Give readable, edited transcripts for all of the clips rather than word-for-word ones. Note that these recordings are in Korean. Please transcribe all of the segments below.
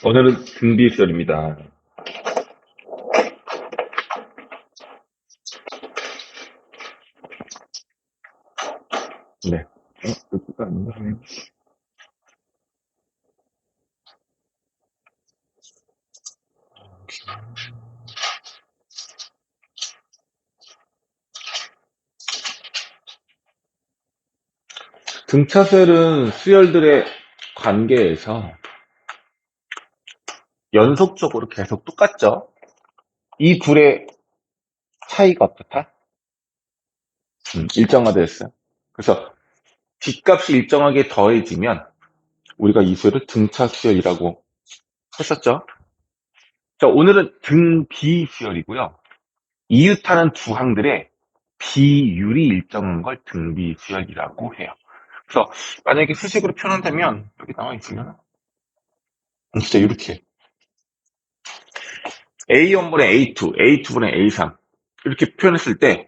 오늘은 등비수열입니다. 네. 여기가 아닌가요? 등차수열은 수열들의 관계에서 연속적으로 계속 똑같죠? 이 둘의 차이가 어떻다? 일정화됐어요. 그래서 뒷값이 일정하게 더해지면 우리가 이 수열을 등차수열이라고 했었죠. 자, 오늘은 등비수열이고요. 이웃하는 두 항들의 비율이 일정한 걸 등비수열이라고 해요. 그래서 만약에 수식으로 표현한다면 여기 나와 있으면 진짜 이렇게 A1분의 A2, A2분의 A3 이렇게 표현했을 때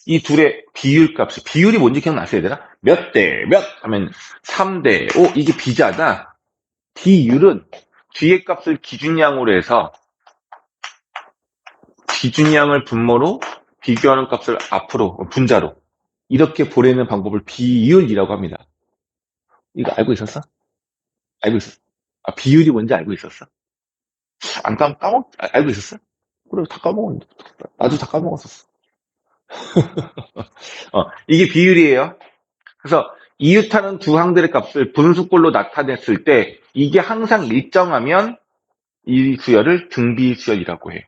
이 둘의 비율 값이 비율이 뭔지 기억나셔야 되나? 몇 대 몇 하면 3대 5 이게 비자다. 비율은 뒤의 값을 기준량으로 해서 기준량을 분모로 비교하는 값을 앞으로 분자로 이렇게 보내는 방법을 비율이라고 합니다. 이거 알고 있었어? 알고 있었어? 비율이 뭔지 알고 있었어? 안 알고 있었어? 그래, 다 까먹었는데. 나도 다 까먹었었어. 이게 비율이에요. 그래서 이웃하는 두 항들의 값을 분수꼴로 나타냈을 때 이게 항상 일정하면 이 수열을 등비수열이라고 해요.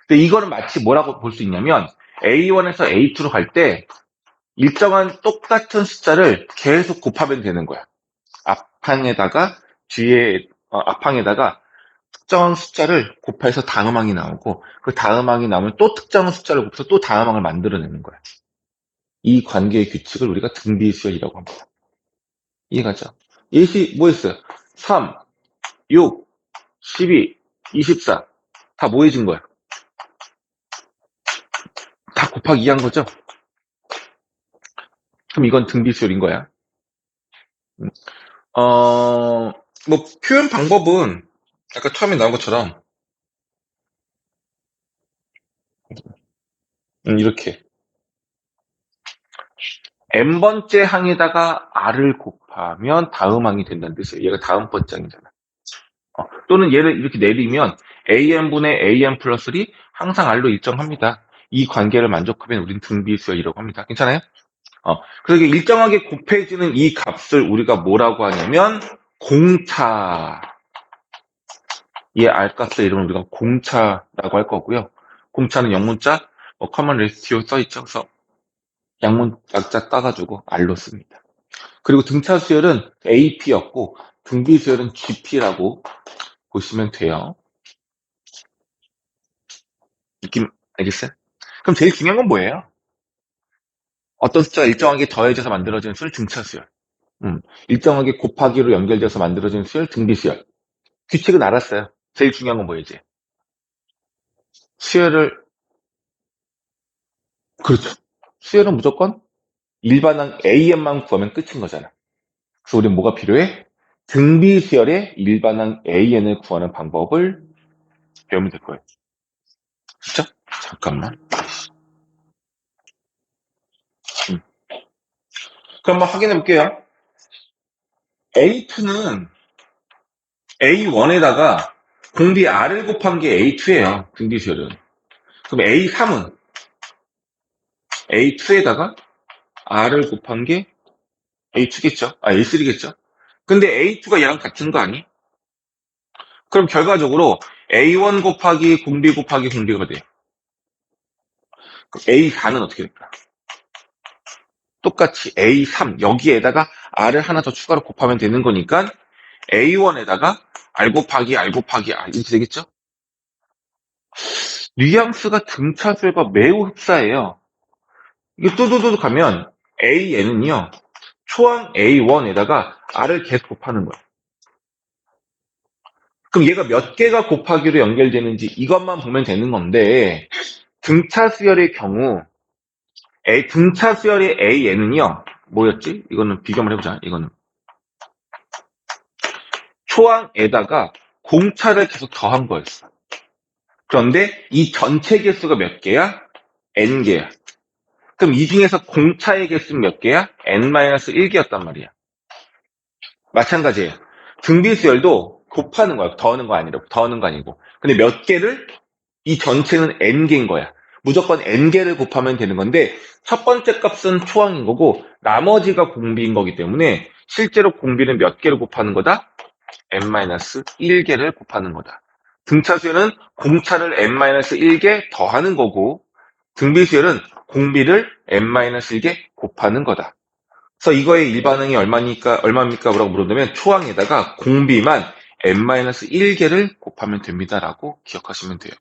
근데 이거는 마치 뭐라고 볼 수 있냐면 A1에서 A2로 갈 때 일정한 똑같은 숫자를 계속 곱하면 되는 거야. 앞항에다가 뒤에 앞항에다가 특정한 숫자를 곱해서 다음항이 나오고 그 다음항이 나오면 또 특정한 숫자를 곱해서 또 다음항을 만들어내는 거야. 이 관계의 규칙을 우리가 등비수열이라고 합니다. 이해가죠? 예시 뭐였어요? 3, 6, 12, 24. 다 뭐 해준 거야? 다 곱하기 2한 거죠? 그럼 이건 등비수열인 거야. 음. 뭐 표현 방법은 아까 처음에 나온 것처럼 이렇게 n번째 항에다가 r을 곱하면 다음 항이 된다는 뜻이에요. 얘가 다음 번째 항이잖아. 또는 얘를 이렇게 내리면 an분의 an 플러스 1이 항상 r로 일정합니다. 이 관계를 만족하면 우리는 등비수열이라고 합니다. 괜찮아요? 그래서 이게 일정하게 곱해지는 이 값을 우리가 뭐라고 하냐면 공차. 이 R값의 이름을 우리가 공차라고 할 거고요. 공차는 영문자, 커먼 레시티오 써있죠. 그래서 양문 약자 따가지고 R로 씁니다. 그리고 등차 수열은 AP였고 등비 수열은 GP라고 보시면 돼요. 느낌 알겠어요? 그럼 제일 중요한 건 뭐예요? 어떤 숫자가 일정하게 더해져서 만들어지는 수열 등차 수열. 일정하게 곱하기로 연결돼서 만들어지는 수열 등비 수열. 규칙은 알았어요. 제일 중요한 건 뭐예요? 수열을 그렇죠. 수열은 무조건 일반항 AN만 구하면 끝인 거잖아. 그래서 우리는 뭐가 필요해? 등비 수열의 일반항 AN을 구하는 방법을 배우면 될 거예요. 진짜? 잠깐만. 음. 그럼 한번 확인해 볼게요. A2는 A1에다가 공비 R을 곱한 게 A2예요. 등비 수열은. 그럼 A3은 A2에다가 R을 곱한 게 A2겠죠? A3겠죠? 근데 A2가 얘랑 같은 거 아니? 그럼 결과적으로 A1 곱하기 공비 곱하기 공비가 돼요. 그럼 A4는 어떻게 될까? 똑같이 A3 여기에다가 R을 하나 더 추가로 곱하면 되는 거니까 A1에다가 R 곱하기 R 곱하기 R 이렇게 되겠죠? 뉘앙스가 등차수열과 매우 흡사해요. 이게 뚜두두두 가면 AN은요 초항 A1에다가 R을 계속 곱하는 거예요. 그럼 얘가 몇 개가 곱하기로 연결되는지 이것만 보면 되는 건데 등차수열의 경우 등차수열의 AN은요 뭐였지? 이거는 비교를 해보자. 이거는 초항에다가 공차를 계속 더한 거였어. 그런데 이 전체 개수가 몇 개야? n개야. 그럼 이 중에서 공차의 개수는 몇 개야? n-1개였단 말이야. 마찬가지예요. 등비수열도 곱하는 거야. 더하는 거 아니라고. 더하는 거 아니고. 근데 몇 개를? 이 전체는 n개인 거야. 무조건 n개를 곱하면 되는 건데 첫 번째 값은 초항인 거고 나머지가 공비인 거기 때문에 실제로 공비는 몇 개를 곱하는 거다? n-1개를 곱하는 거다. 등차수열은 공차를 n-1개 더하는 거고 등비수열은 공비를 n-1개 곱하는 거다. 그래서 이거의 일반항이 얼마입니까? 라고 물어보면 초항에다가 공비만 n-1개를 곱하면 됩니다라고 기억하시면 돼요.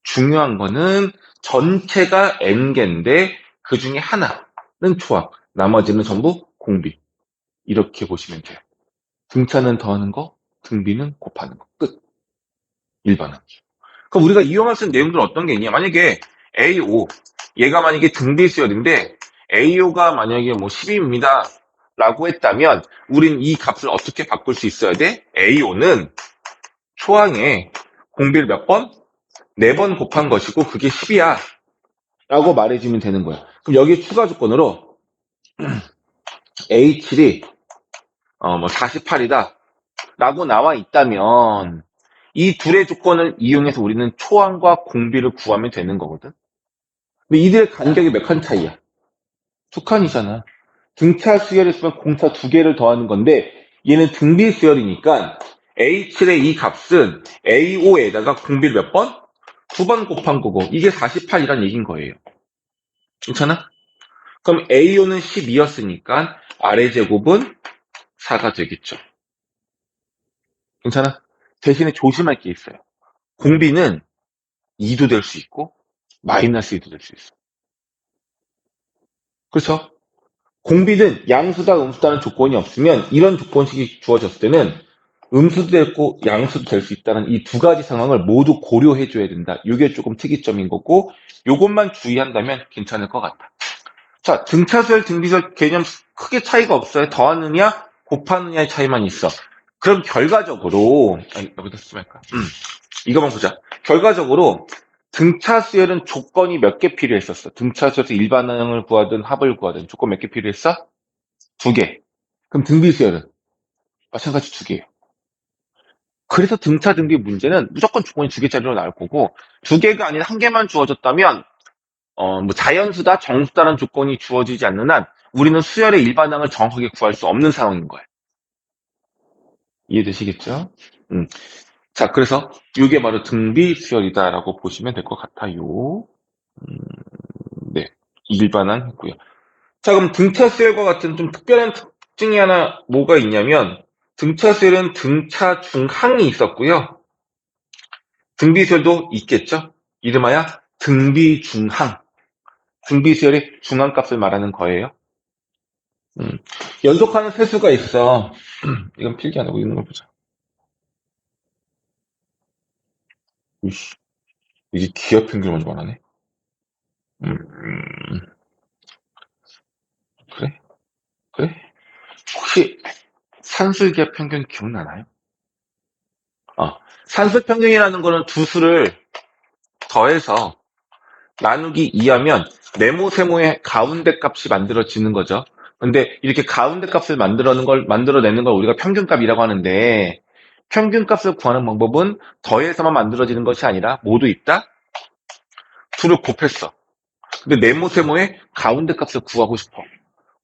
중요한 거는 전체가 n개인데 그 중에 하나는 초항, 나머지는 전부 공비. 이렇게 보시면 돼요. 등차는 더하는 거, 등비는 곱하는 거. 끝. 일반항. 그럼 우리가 이용할 수 있는 내용들은 어떤 게 있냐? 만약에 AO, 얘가 만약에 등비수열인데 AO가 만약에 뭐 10입니다. 라고 했다면 우린 이 값을 어떻게 바꿀 수 있어야 돼? AO는 초항에 공비를 몇 번? 4번 곱한 것이고 그게 10이야. 라고 말해주면 되는 거야. 그럼 여기 추가 조건으로 A7이 뭐 48이다. 라고 나와 있다면 이 둘의 조건을 이용해서 우리는 초항과 공비를 구하면 되는 거거든. 근데 이들의 간격이 몇 칸 차이야? 2칸이잖아. 등차 수열했으면 공차 2개를 더하는 건데 얘는 등비 수열이니까 A7의 이 값은 A5에다가 공비를 몇 번? 2번 곱한 거고 이게 48이란 얘기인 거예요. 괜찮아? 그럼 A5는 12였으니까 아래 제곱은 4가 되겠죠. 괜찮아? 대신에 조심할 게 있어요. 공비는 2도 될 수 있고 마이너스 2도 될 수 있어. 그렇죠? 공비는 양수다 음수다는 조건이 없으면 이런 조건식이 주어졌을 때는 음수도 되고 양수도 될 수 있다는 이 두 가지 상황을 모두 고려해 줘야 된다. 이게 조금 특이점인 거고 이것만 주의한다면 괜찮을 것 같다. 자, 등차수열, 등비수열 개념 크게 차이가 없어요. 더하느냐 곱하느냐의 차이만 있어. 그럼 결과적으로 여기다 쓰지 말까? 이거만 보자. 결과적으로 등차수열은 조건이 몇 개 필요했었어. 등차수열에서 일반항을 구하든 합을 구하든 조건 몇 개 필요했어? 2개. 그럼 등비수열은 마찬가지 2개예요. 그래서 등차 등비 문제는 무조건 조건이 2개짜리로 나올 거고 2개가 아니라 1개만 주어졌다면 뭐 자연수다 정수다라는 조건이 주어지지 않는 한 우리는 수열의 일반항을 정확하게 구할 수 없는 상황인 거예요. 이해되시겠죠? 자, 그래서 이게 바로 등비수열이다라고 보시면 될 것 같아요. 네, 일반항 했고요. 자, 그럼 등차수열과 같은 좀 특별한 특징이 하나 뭐가 있냐면 등차수열은 등차 중항이 있었고요. 등비수열도 있겠죠. 이름하여 등비중항. 등비수열의 중항값을 말하는 거예요. 연속하는 세수가 있어. 이건 필기 안 하고 있는 걸 보자. 이씨, 이게 기하 평균을 먼저 말하네. 그래? 그래? 혹시 산술기하 평균 기억나나요? 산술 평균이라는 거는 두 수를 더해서 나누기 2하면 네모 세모의 가운데 값이 만들어지는 거죠. 근데 이렇게 가운데 값을 만들어내는 걸 우리가 평균값이라고 하는데 평균값을 구하는 방법은 더해서만 만들어지는 것이 아니라 모두 있다? 둘을 곱했어. 근데 네모 세모의 가운데 값을 구하고 싶어.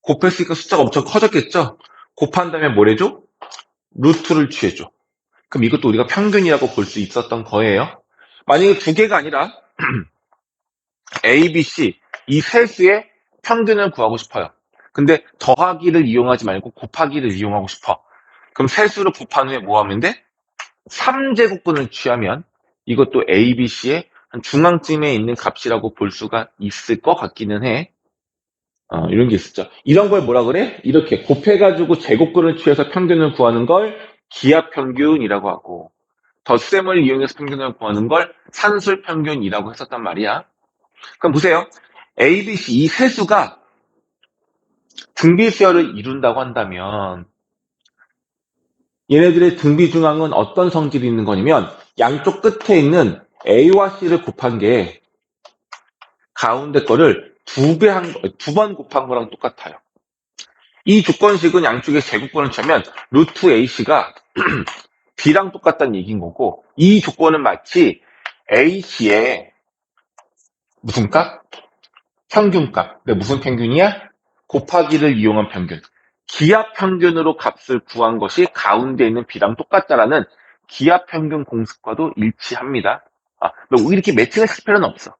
곱했으니까 숫자가 엄청 커졌겠죠? 곱한 다음에 뭘 해줘? 루트를 취해줘. 그럼 이것도 우리가 평균이라고 볼 수 있었던 거예요. 만약에 2개가 아니라 A, B, C 이 세 수의 평균을 구하고 싶어요. 근데 더하기를 이용하지 말고 곱하기를 이용하고 싶어. 그럼 세 수를 곱한 후에 뭐 하면 돼? 3제곱근을 취하면 이것도 A, B, C의 한 중앙쯤에 있는 값이라고 볼 수가 있을 것 같기는 해. 이런 게 있었죠. 이런 걸 뭐라 그래? 이렇게 곱해가지고 제곱근을 취해서 평균을 구하는 걸 기하평균이라고 하고 덧셈을 이용해서 평균을 구하는 걸 산술평균이라고 했었단 말이야. 그럼 보세요. A, B, C 이 세 수가 등비수열을 이룬다고 한다면 얘네들의 등비 중앙은 어떤 성질이 있는 거냐면 양쪽 끝에 있는 A와 C를 곱한 게 가운데 거를 두 번 곱한 거랑 똑같아요. 이 조건식은 양쪽에 제곱권을 쳐면 루트 AC가 B랑 똑같다는 얘기인 거고, 이 조건은 마치 AC의 무슨 값? 평균값. 근데 무슨 평균이야? 곱하기를 이용한 평균. 기압 평균으로 값을 구한 것이 가운데 있는 B랑 똑같다라는 기압 평균 공식과도 일치합니다. 뭐 이렇게 매칭을 할 필요는 없어.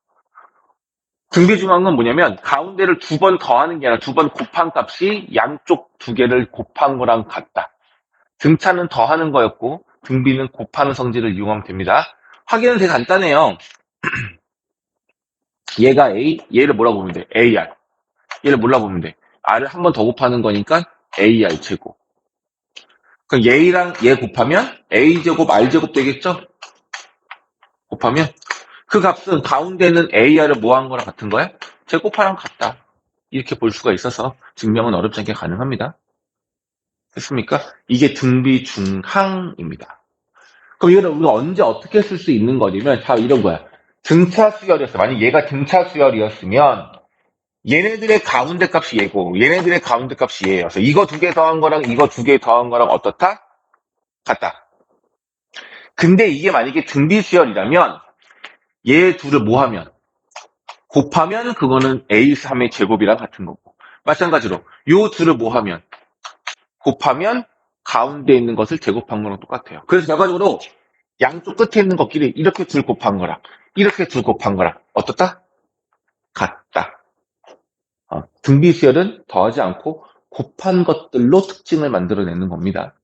등비 중요한 건 뭐냐면 가운데를 두 번 더하는 게 아니라 두 번 곱한 값이 양쪽 두 개를 곱한 거랑 같다. 등차는 더하는 거였고 등비는 곱하는 성질을 이용하면 됩니다. 확인은 되게 간단해요. 얘가 A, 얘를 뭐라고 보면 돼? AR. 얘를 뭐라고 보면 돼? R을 한 번 더 곱하는 거니까 AR 제곱. 그럼 얘랑 얘 곱하면 A 제곱 R 제곱 되겠죠? 곱하면 그 값은 가운데는 AR을 뭐한 거랑 같은 거야? 제곱하랑 같다. 이렇게 볼 수가 있어서 증명은 어렵지 않게 가능합니다. 됐습니까? 이게 등비중항입니다. 그럼 이거는 우리가 언제 어떻게 쓸 수 있는 거냐면 자 이런 거야. 등차 수열이었어. 만약 얘가 등차 수열이었으면 얘네들의 가운데 값이 얘고 얘네들의 가운데 값이 얘예요. 그래서 이거 두 개 더한 거랑 이거 두 개 더한 거랑 어떻다? 같다. 근데 이게 만약에 등비 수열이라면 얘 둘을 뭐 하면? 곱하면 그거는 A3의 제곱이랑 같은 거고 마찬가지로 요 둘을 뭐 하면? 곱하면 가운데 있는 것을 제곱한 거랑 똑같아요. 그래서 결과적으로 양쪽 끝에 있는 것끼리 이렇게 둘 곱한 거랑 이렇게 둘 곱한 거랑 어떻다? 같다. 등비수열은 더하지 않고 곱한 것들로 특징을 만들어내는 겁니다.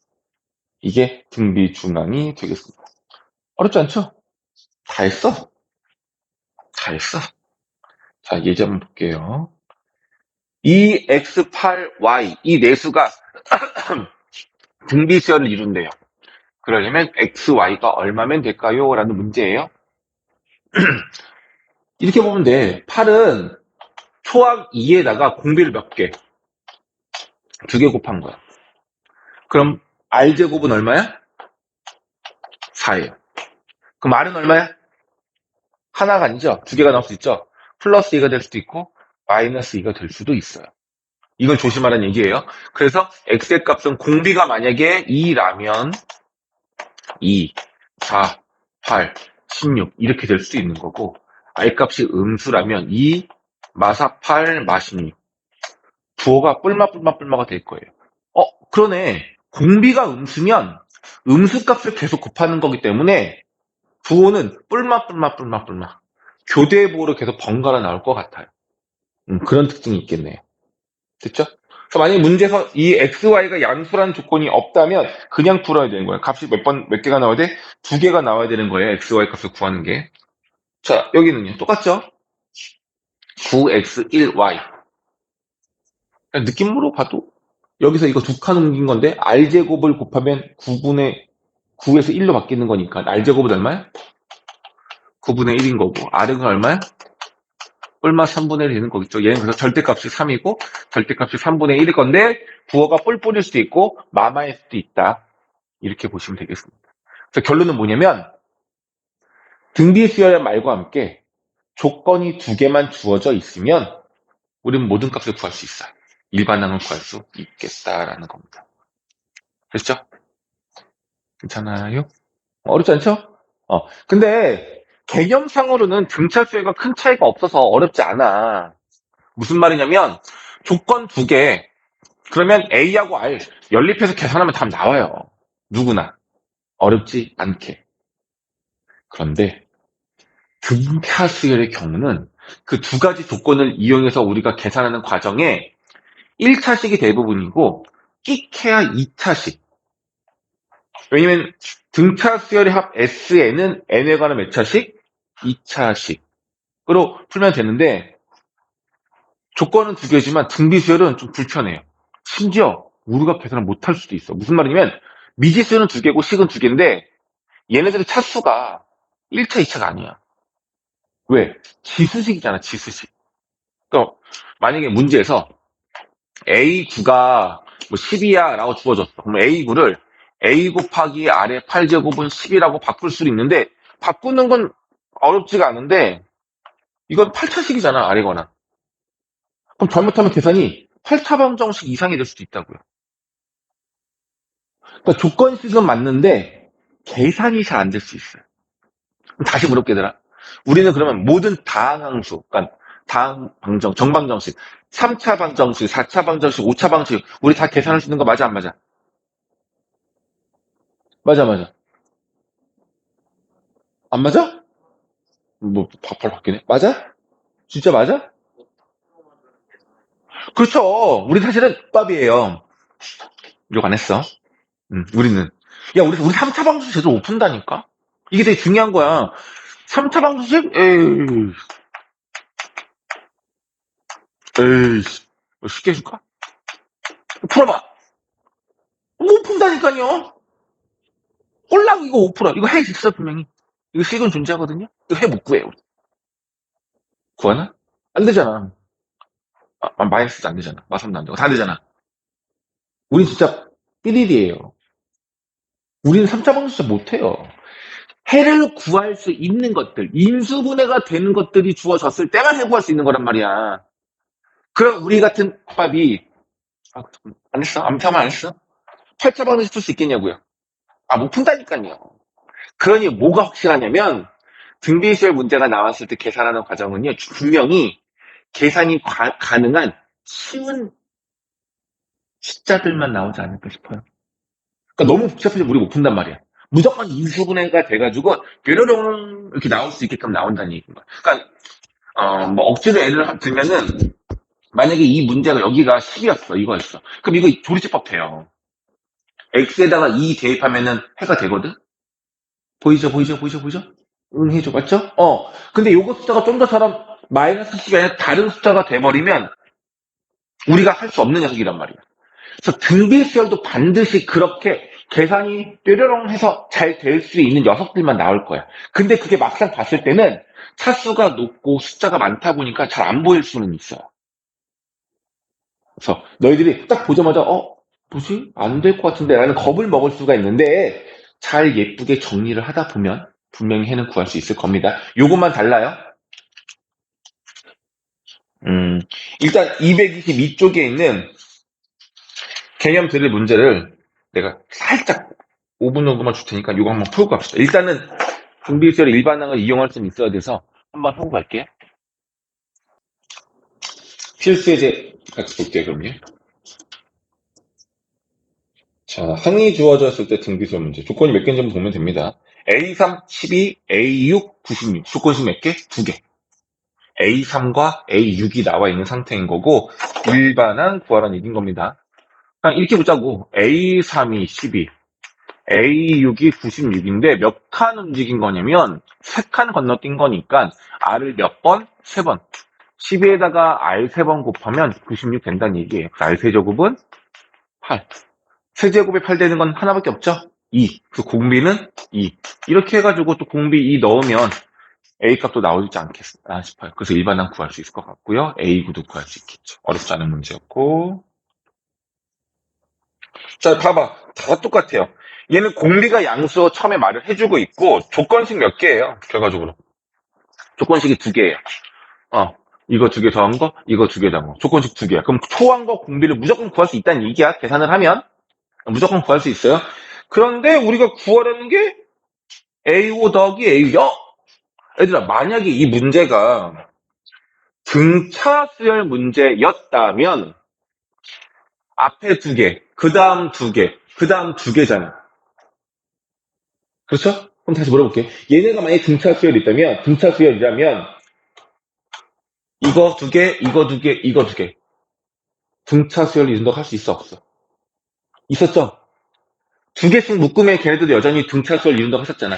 이게 등비중앙이 되겠습니다. 어렵지 않죠? 다 했어? 다 했어. 자, 예제 한번 볼게요. 이 x8y 이 내수가 등비수열을 이룬대요. 그러려면 xy가 얼마면 될까요? 라는 문제예요. 이렇게 보면 돼. 8은 초항 2에다가 공비를 몇 개? 두 개 곱한 거야. 그럼 r제곱은 얼마야? 4예요. 그럼 r은 얼마야? 하나가 아니죠? 두 개가 나올 수 있죠? 플러스 2가 될 수도 있고 마이너스 2가 될 수도 있어요. 이걸 조심하라는 얘기예요. 그래서 x의 값은 공비가 만약에 2라면 2, 4, 8, 16 이렇게 될 수 있는 거고 r 값이 음수라면 2, 마사 8, 마16 부호가 뿔마가 될 거예요. 그러네. 공비가 음수면 음수값을 계속 곱하는 거기 때문에 부호는 뿔마. 교대 부호로 계속 번갈아 나올 것 같아요. 그런 특징이 있겠네요. 됐죠? 그래서 만약에 문제에서 이 XY가 양수라는 조건이 없다면 그냥 풀어야 되는 거예요. 값이 몇 개가 나와야 돼? 두 개가 나와야 되는 거예요. XY 값을 구하는 게. 자, 여기는요. 똑같죠? 9X1Y. 느낌으로 봐도 여기서 이거 두 칸 옮긴 건데 R제곱을 곱하면 9에서 1로 바뀌는 거니까 R제곱은 얼마야? 9분의 1인 거고 R은 얼마야? 뿔마 3분의 1 되는 거겠죠. 얘는 그래서 절대값이 3이고 절대값이 3분의 1일 건데 부호가 뿔뿔일 수도 있고 마마일 수도 있다. 이렇게 보시면 되겠습니다. 그래서 결론은 뭐냐면 등비 수열 말과 함께 조건이 두 개만 주어져 있으면 우리는 모든 값을 구할 수 있어요. 일반항을 구할 수 있겠다라는 겁니다. 됐죠? 괜찮아요? 어렵지 않죠? 근데 개념상으로는 등차 수열과 큰 차이가 없어서 어렵지 않아. 무슨 말이냐면 조건 두 개, 그러면 A하고 R 연립해서 계산하면 답 나와요. 누구나. 어렵지 않게. 그런데 등차 수열의 경우는 그 두 가지 조건을 이용해서 우리가 계산하는 과정에 1차식이 대부분이고 끽해야 2차식. 왜냐면 등차 수열의 합 S에는 N에 관한 몇 차식? 2차식으로 풀면 되는데 조건은 두 개지만 등비 수열은 좀 불편해요. 심지어 우리가 계산을 못할 수도 있어. 무슨 말이냐면 미지수는 두 개고 식은 두 개인데 얘네들의 차수가 1차, 2차가 아니야. 왜? 지수식이잖아, 지수식. 그러니까 만약에 문제에서 A9가 뭐 10이야 라고 주어졌어. 그럼 A9를 A 곱하기 R의 8제곱은 10이라고 바꿀 수도 있는데, 바꾸는 건 어렵지가 않은데, 이건 8차식이잖아, R이거나. 그럼 잘못하면 계산이 8차방정식 이상이 될 수도 있다고요. 그러니까 조건식은 맞는데, 계산이 잘 안 될 수 있어요. 그럼 다시 물어볼게, 얘들아. 우리는 그러면 모든 다항함수, 그러니까 정방정식, 3차 방정식, 4차 방정식, 5차 방정식, 우리 다 계산할 수 있는 거 맞아, 안 맞아? 맞아, 맞아. 안 맞아? 뭐, 바로 바뀌네. 맞아? 진짜 맞아? 그렇죠. 우리 사실은 밥이에요. 욕 안 했어. 우리는. 야, 우리 3차 방정식 제대로 못 푼다니까? 이게 되게 중요한 거야. 3차 방정식? 에이, 에이, 쉽게 해줄까? 풀어봐. 못 푼다니까요. 꼴랑 이거 5%. 이거 해 있어, 분명히. 이거 식은 존재하거든요? 이거 해 못 구해요. 구하나? 안 되잖아. 마이너스도 안 되잖아. 마삼도 안 되고. 다 되잖아. 우린 진짜 삐리리예요. 우리는 3차 방정식 못해요. 해를 구할 수 있는 것들, 인수분해가 되는 것들이 주어졌을 때만 해 구할 수 있는 거란 말이야. 그럼 우리 같은 밥이, 안 했어? 아무튼 안 했어? 8차 방정식 풀 수 있겠냐고요? 못 푼다니까요. 그러니 뭐가 확실하냐면, 등비시설 문제가 나왔을 때 계산하는 과정은요, 분명히 계산이 가능한 쉬운 숫자들만 나오지 않을까 싶어요. 그러니까 너무 복잡해서 우리 못 푼단 말이야. 무조건 인수분해가 돼가지고 뾰로롱 이렇게 나올 수 있게끔 나온다는 얘기인 거야. 그러니까 뭐 억지로 예를 들면은 만약에 이 문제가 여기가 10이었어 이거였어. 그럼 이거 조리제법 돼요. x에다가 2 대입하면은 해가 되거든. 보이죠, 보이죠, 보이죠, 보이죠? 응, 해줘, 맞죠? 근데 요거 숫자가 좀 더처럼 마이너스 10이 아니라 다른 숫자가 돼버리면 우리가 할 수 없는 녀석이란 말이야. 그래서 등비수열도 반드시 그렇게 계산이 뾰로롱 해서 잘 될 수 있는 녀석들만 나올 거야. 근데 그게 막상 봤을 때는 차수가 높고 숫자가 많다 보니까 잘 안 보일 수는 있어요. 그래서 너희들이 딱 보자마자 뭐지? 안 될 것 같은데 라는 겁을 먹을 수가 있는데 잘 예쁘게 정리를 하다 보면 분명히 해는 구할 수 있을 겁니다. 요것만 달라요. 일단 222쪽에 있는 개념 들을 문제를 내가 살짝 5분 정도만 줄 테니까 이거 한번 풀고 갑시다. 일단은 등비수열의 일반항을 이용할 수는 있어야 돼서 한번 하고 갈게요. 필수예제 같이 볼게요, 그럼요. 자, 항이 주어졌을 때 등비수열 문제. 조건이 몇 개인지 보면 됩니다. A3, 12, A6, 96. 조건식 몇 개? 2개. A3과 A6이 나와 있는 상태인 거고 일반항 구하라는 얘기인 겁니다. 그냥 이렇게 보자고. A3이 12, A6이 96인데 몇 칸 움직인 거냐면 3칸 건너뛴 거니까 R을 몇 번? 3번. 12에다가 R 3번 곱하면 96 된다는 얘기예요. R 세제곱은 8. 세제곱에 8 되는 건 하나밖에 없죠? 2. 그 공비는 2. 이렇게 해가지고 또 공비 2 넣으면 A 값도 나오지 않겠나 싶어요. 그래서 일반항 구할 수 있을 것 같고요. A9도 구할 수 있겠죠. 어렵지 않은 문제였고. 자, 봐봐. 다 똑같아요. 얘는 공비가 양수어 처음에 말을 해주고 있고 조건식 몇 개예요? 결과적으로. 조건식이 2개예요. 이거 2개 더한 거, 이거 2개 더한 거. 조건식 2개야. 그럼 초항과 공비를 무조건 구할 수 있다는 얘기야. 계산을 하면 무조건 구할 수 있어요. 그런데 우리가 구하려는 게 A5 더하기 A6. 얘들아, 만약에 이 문제가 등차 수열 문제였다면 앞에 2개, 그 다음 2개, 그 다음 2개잖아. 그렇죠? 그럼 다시 물어볼게. 얘네가 만약에 등차 수열이 있다면, 등차 수열이라면 이거 2개, 이거 2개, 이거 2개. 등차 수열 이준덕 할 수 있어, 없어? 있었죠? 2개씩 묶으면 걔네들도 여전히 등차 수열 이룬다고 했었잖아.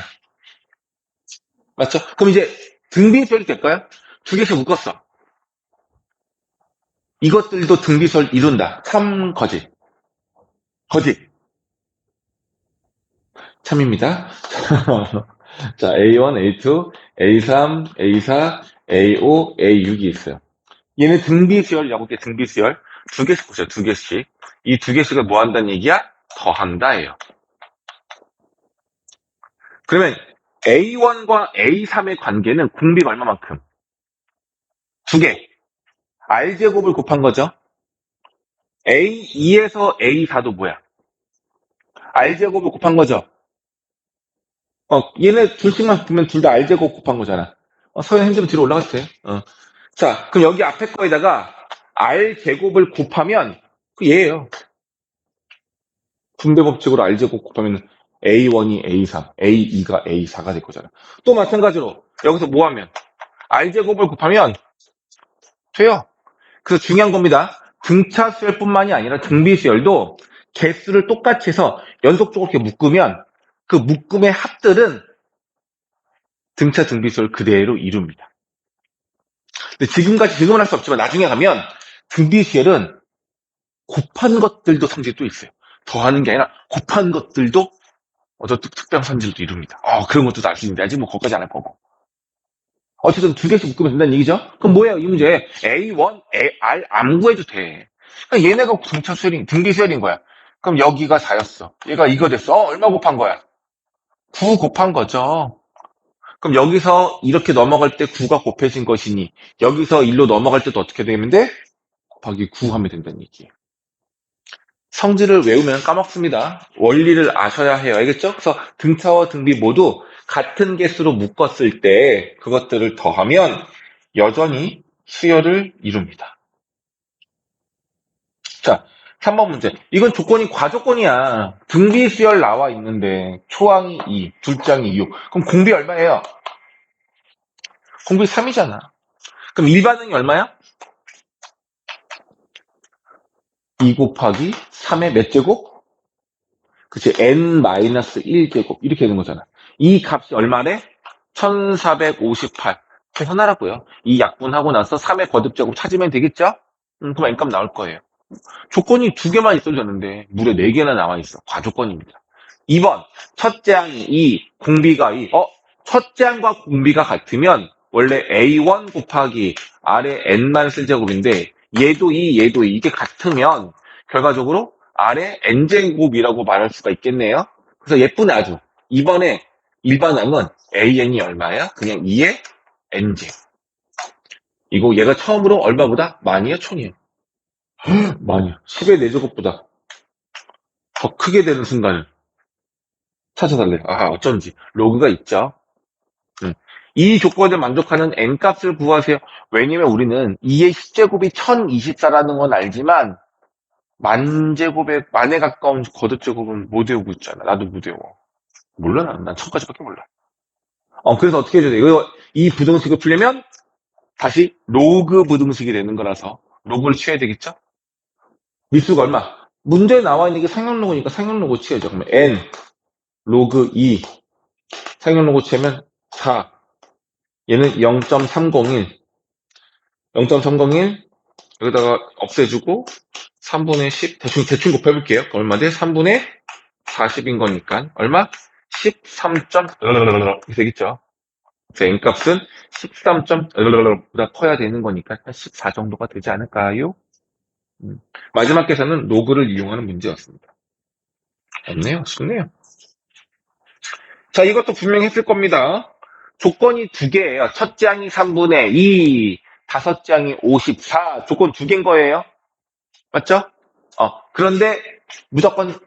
맞죠? 그럼 이제 등비 수열이 될까요? 2개씩 묶었어. 이것들도 등비 수열 이룬다. 참 거짓. 거짓. 참입니다. 자, A1, A2, A3, A4, A5, A6이 있어요. 얘는 등비수열이라고 해, 등비수열. 2개씩 보세요, 2개씩. 이 2개씩을 뭐 한다는 얘기야? 더한다예요. 그러면 A1과 A3의 관계는 공비가 얼마만큼? 두 개. R제곱을 곱한 거죠. A2에서 A4도 뭐야? R제곱을 곱한 거죠. 얘네 둘씩만 보면 둘 다 R제곱 곱한 거잖아. 서현 핸드면 뒤로 올라갔어요. 자, 그럼 여기 앞에 거에다가 R제곱을 곱하면 그 얘예요. 분배 법칙으로 R제곱 곱하면 A1이 A3, A2가 A4가 될 거잖아. 또 마찬가지로 여기서 뭐 하면 R제곱을 곱하면 돼요. 그래서 중요한 겁니다. 등차 수열뿐만이 아니라 등비 수열도 개수를 똑같이 해서 연속적으로 이렇게 묶으면 그 묶음의 합들은 등차 등비 수열 그대로 이룹니다. 근데 지금은 할 수 없지만 나중에 가면 등비 수열은 곱한 것들도 성질이 또 있어요. 더하는 게 아니라 곱한 것들도 어떤 특별한 성질도 이룹니다. 그런 것도 알 수 있는데 아직 뭐 거기까지 안 할 거고. 어쨌든 두 개씩 묶으면 된다는 얘기죠? 그럼 뭐예요? 이 문제 A1, R 안 구해도 돼. 그러니까 얘네가 등차 수열인, 등비 수열인 거야. 그럼 여기가 4였어. 얘가 이거 됐어. 얼마 곱한 거야? 9 곱한 거죠. 그럼 여기서 이렇게 넘어갈 때 9가 곱해진 것이니 여기서 1로 넘어갈 때도 어떻게 되면 돼? 곱하기 9 하면 된다는 얘기예요. 성질을 외우면 까먹습니다. 원리를 아셔야 해요. 알겠죠? 그래서 등차와 등비 모두 같은 개수로 묶었을 때 그것들을 더하면 여전히 수열을 이룹니다. 자, 3번 문제. 이건 조건이 과조건이야. 등비 수열 나와 있는데 초항이 2, 둘장이 6. 그럼 공비 얼마예요? 공비 3이잖아. 그럼 일반응이 얼마야? 2 곱하기 3의 몇 제곱? 그치, n-1제곱. 이렇게 되는 거잖아. 이 값이 얼마래? 1458. 계산하라고요. 이 약분하고 나서 3의 거듭제곱 찾으면 되겠죠? 그럼 n값 나올 거예요. 조건이 두 개만 있어도 되는데 무려 4개나 나와 있어. 과조건입니다. 2번, 첫째 항이 2, 공비가 2. 첫째 항과 공비가 같으면 원래 A1 곱하기 R의 N만 쓸 제곱인데 얘도 2, 얘도 2. 이게 같으면 결과적으로 R의 N제곱이라고 말할 수가 있겠네요. 그래서 예쁘네 아주. 이번에 일반항은 AN이 얼마야? 그냥 2의 N제곱. 이거 얘가 처음으로 얼마보다? 만이야? 천이야? 만이야. 10의 4제곱보다 더 크게 되는 순간을 찾아달래요. 어쩐지. 로그가 있죠. 이 조건에 만족하는 n값을 구하세요. 왜냐면 우리는 2의 10제곱이 1024라는 건 알지만 만에 가까운 거듭제곱은 못 외우고 있잖아. 나도 못 외워. 몰라 난 1000까지밖에 몰라. 그래서 어떻게 해야 돼? 이 부등식을 풀려면 다시 로그 부등식이 되는 거라서 로그를 취해야 되겠죠? 미수가 얼마? 문제에 나와 있는 게 상용로그니까 상용로그 취해야죠. 그러면 n 로그 2 상용로그 취하면 4 얘는 0.301 0.301 여기다가 없애주고 3분의 10 대충 곱해볼게요. 얼마 돼? 3분의 40인 거니까 얼마? 13. 이렇게 되겠죠. 그래서 n값은 13. 보다 커야 되는 거니까 한 14 정도가 되지 않을까요? 마지막 계산은 로그를 이용하는 문제였습니다. 없네요. 쉽네요. 자, 이것도 분명히 했을 겁니다. 조건이 두 개예요. 첫째 항이 3분의 2, 다섯째 항이 54. 조건 두 개인 거예요. 맞죠? 그런데 무조건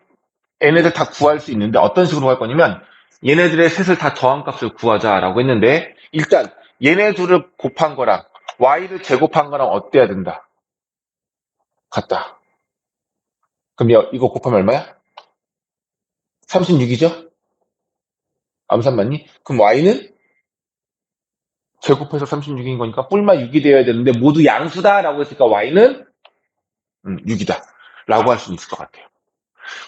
얘네들 다 구할 수 있는데 어떤 식으로 할 거냐면 얘네들의 셋을 다 더한 값을 구하자라고 했는데 일단 얘네 둘을 곱한 거랑 y를 제곱한 거랑 어때야 된다? 같다. 그럼 이거 곱하면 얼마야? 36이죠? 암산 맞니? 그럼 y는 제곱해서 36인 거니까 뿔마 6이 되어야 되는데 모두 양수다라고 했으니까 y는 6이다 라고 할 수 있을 것 같아요.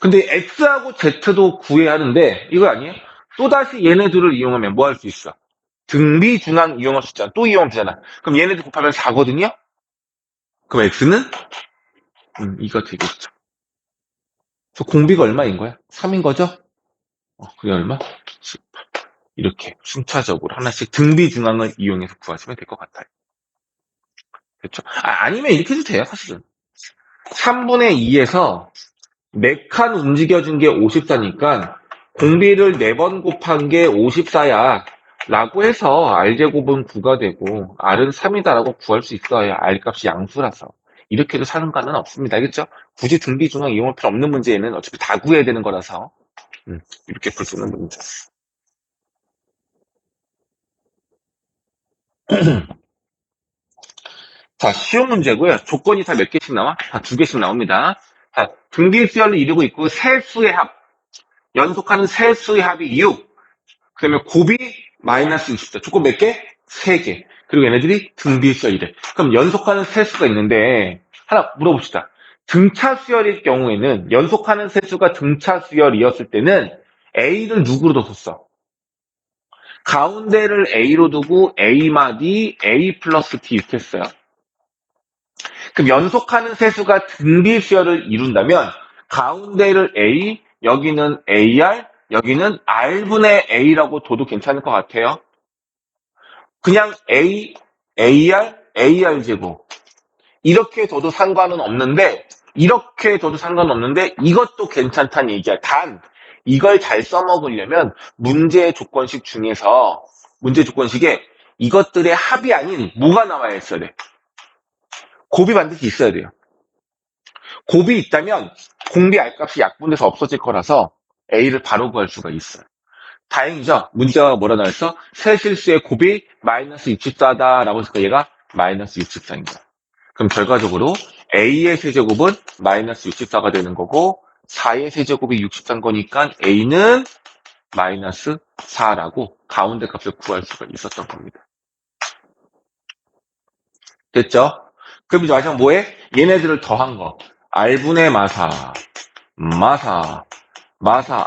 근데 x하고 z도 구해야 하는데 이거 아니에요? 또다시 얘네들을 이용하면 뭐 할 수 있어? 등비 중항 이용할 수 있잖아. 또 이용하면 되잖아. 그럼 얘네들 곱하면 4거든요? 그럼 x는 2가 되겠죠. 그래서 공비가 얼마인 거야? 3인 거죠? 그게 얼마? 18. 이렇게 순차적으로 하나씩 등비 중항을 이용해서 구하시면 될 것 같아요. 그렇죠? 아니면 이렇게 해도 돼요, 사실은. 3분의 2에서 4칸 움직여준 게 54니까 공비를 4번 곱한 게 54야. 라고 해서 R제곱은 9가 되고 R은 3이다라고 구할 수 있어요. R 값이 양수라서. 이렇게도 상관은 없습니다. 알겠죠? 굳이 등비중앙 이용할 필요 없는 문제에는 어차피 다 구해야 되는 거라서 이렇게 풀 수 있는 문제. 자, 쉬운 문제고요. 조건이 다 몇 개씩 나와? 다 2개씩 나옵니다. 자, 등비수열을 이루고 있고 세 수의 합, 연속하는 세 수의 합이 6. 그러면 곱이 마이너스 60다. 조건 몇 개? 3개. 그리고 얘네들이 등비수열이래. 그럼 연속하는 세 수가 있는데 하나 물어봅시다. 등차 수열일 경우에는 연속하는 세 수가 등차 수열이었을 때는 A를 누구로 뒀었어? 가운데를 A로 두고 A마디 A 플러스 D 이렇게 했어요. 그럼 연속하는 세수가 등비수열을 이룬다면 가운데를 A, 여기는 AR, 여기는 R분의 A라고 둬도 괜찮을 것 같아요. 그냥 A, AR, AR 제곱 이렇게 둬도 상관은 없는데 이렇게 둬도 상관은 없는데 이것도 괜찮다는 얘기야. 단 이걸 잘 써먹으려면 문제 조건식 중에서 문제 조건식에 이것들의 합이 아닌 뭐가 나와야 했어야 돼. 곱이 반드시 있어야 돼요. 곱이 있다면 공비 R값이 약분돼서 없어질 거라서 A를 바로 구할 수가 있어요. 다행이죠. 문제가 뭐라 나왔어? 세 실수의 곱이 마이너스 64다라고 했으니까 얘가 마이너스 64인 거야. 그럼 결과적으로 A의 세제곱은 마이너스 64가 되는 거고 4의 세제곱이 64인 거니까 A는 마이너스 4라고 가운데 값을 구할 수가 있었던 겁니다. 됐죠? 그럼 이제 마지막 뭐해? 얘네들을 더한 거. R분의 마사,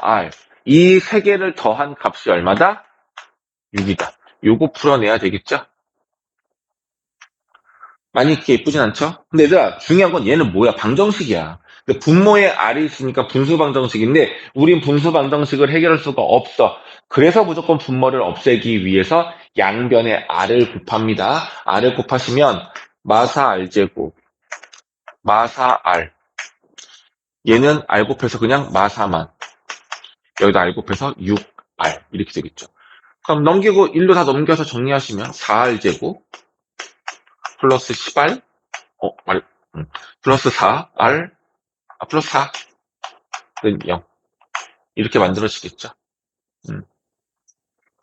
R. 이 세 개를 더한 값이 얼마다? 6이다. 요거 풀어내야 되겠죠? 많이 이렇게 예쁘진 않죠? 근데 얘들아, 중요한 건 얘는 뭐야? 방정식이야. 근데 분모에 R이 있으니까 분수 방정식인데, 우린 분수 방정식을 해결할 수가 없어. 그래서 무조건 분모를 없애기 위해서 양변에 R을 곱합니다. R을 곱하시면, 마사 R제곱, 마사 R. 얘는 R 곱해서 그냥 마사만. 여기다 R 곱해서 6R. 이렇게 되겠죠. 그럼 넘기고 1로 다 넘겨서 정리하시면 4R제곱 플러스 10R 플러스 4R 플러스 4는 0 이렇게 만들어지겠죠.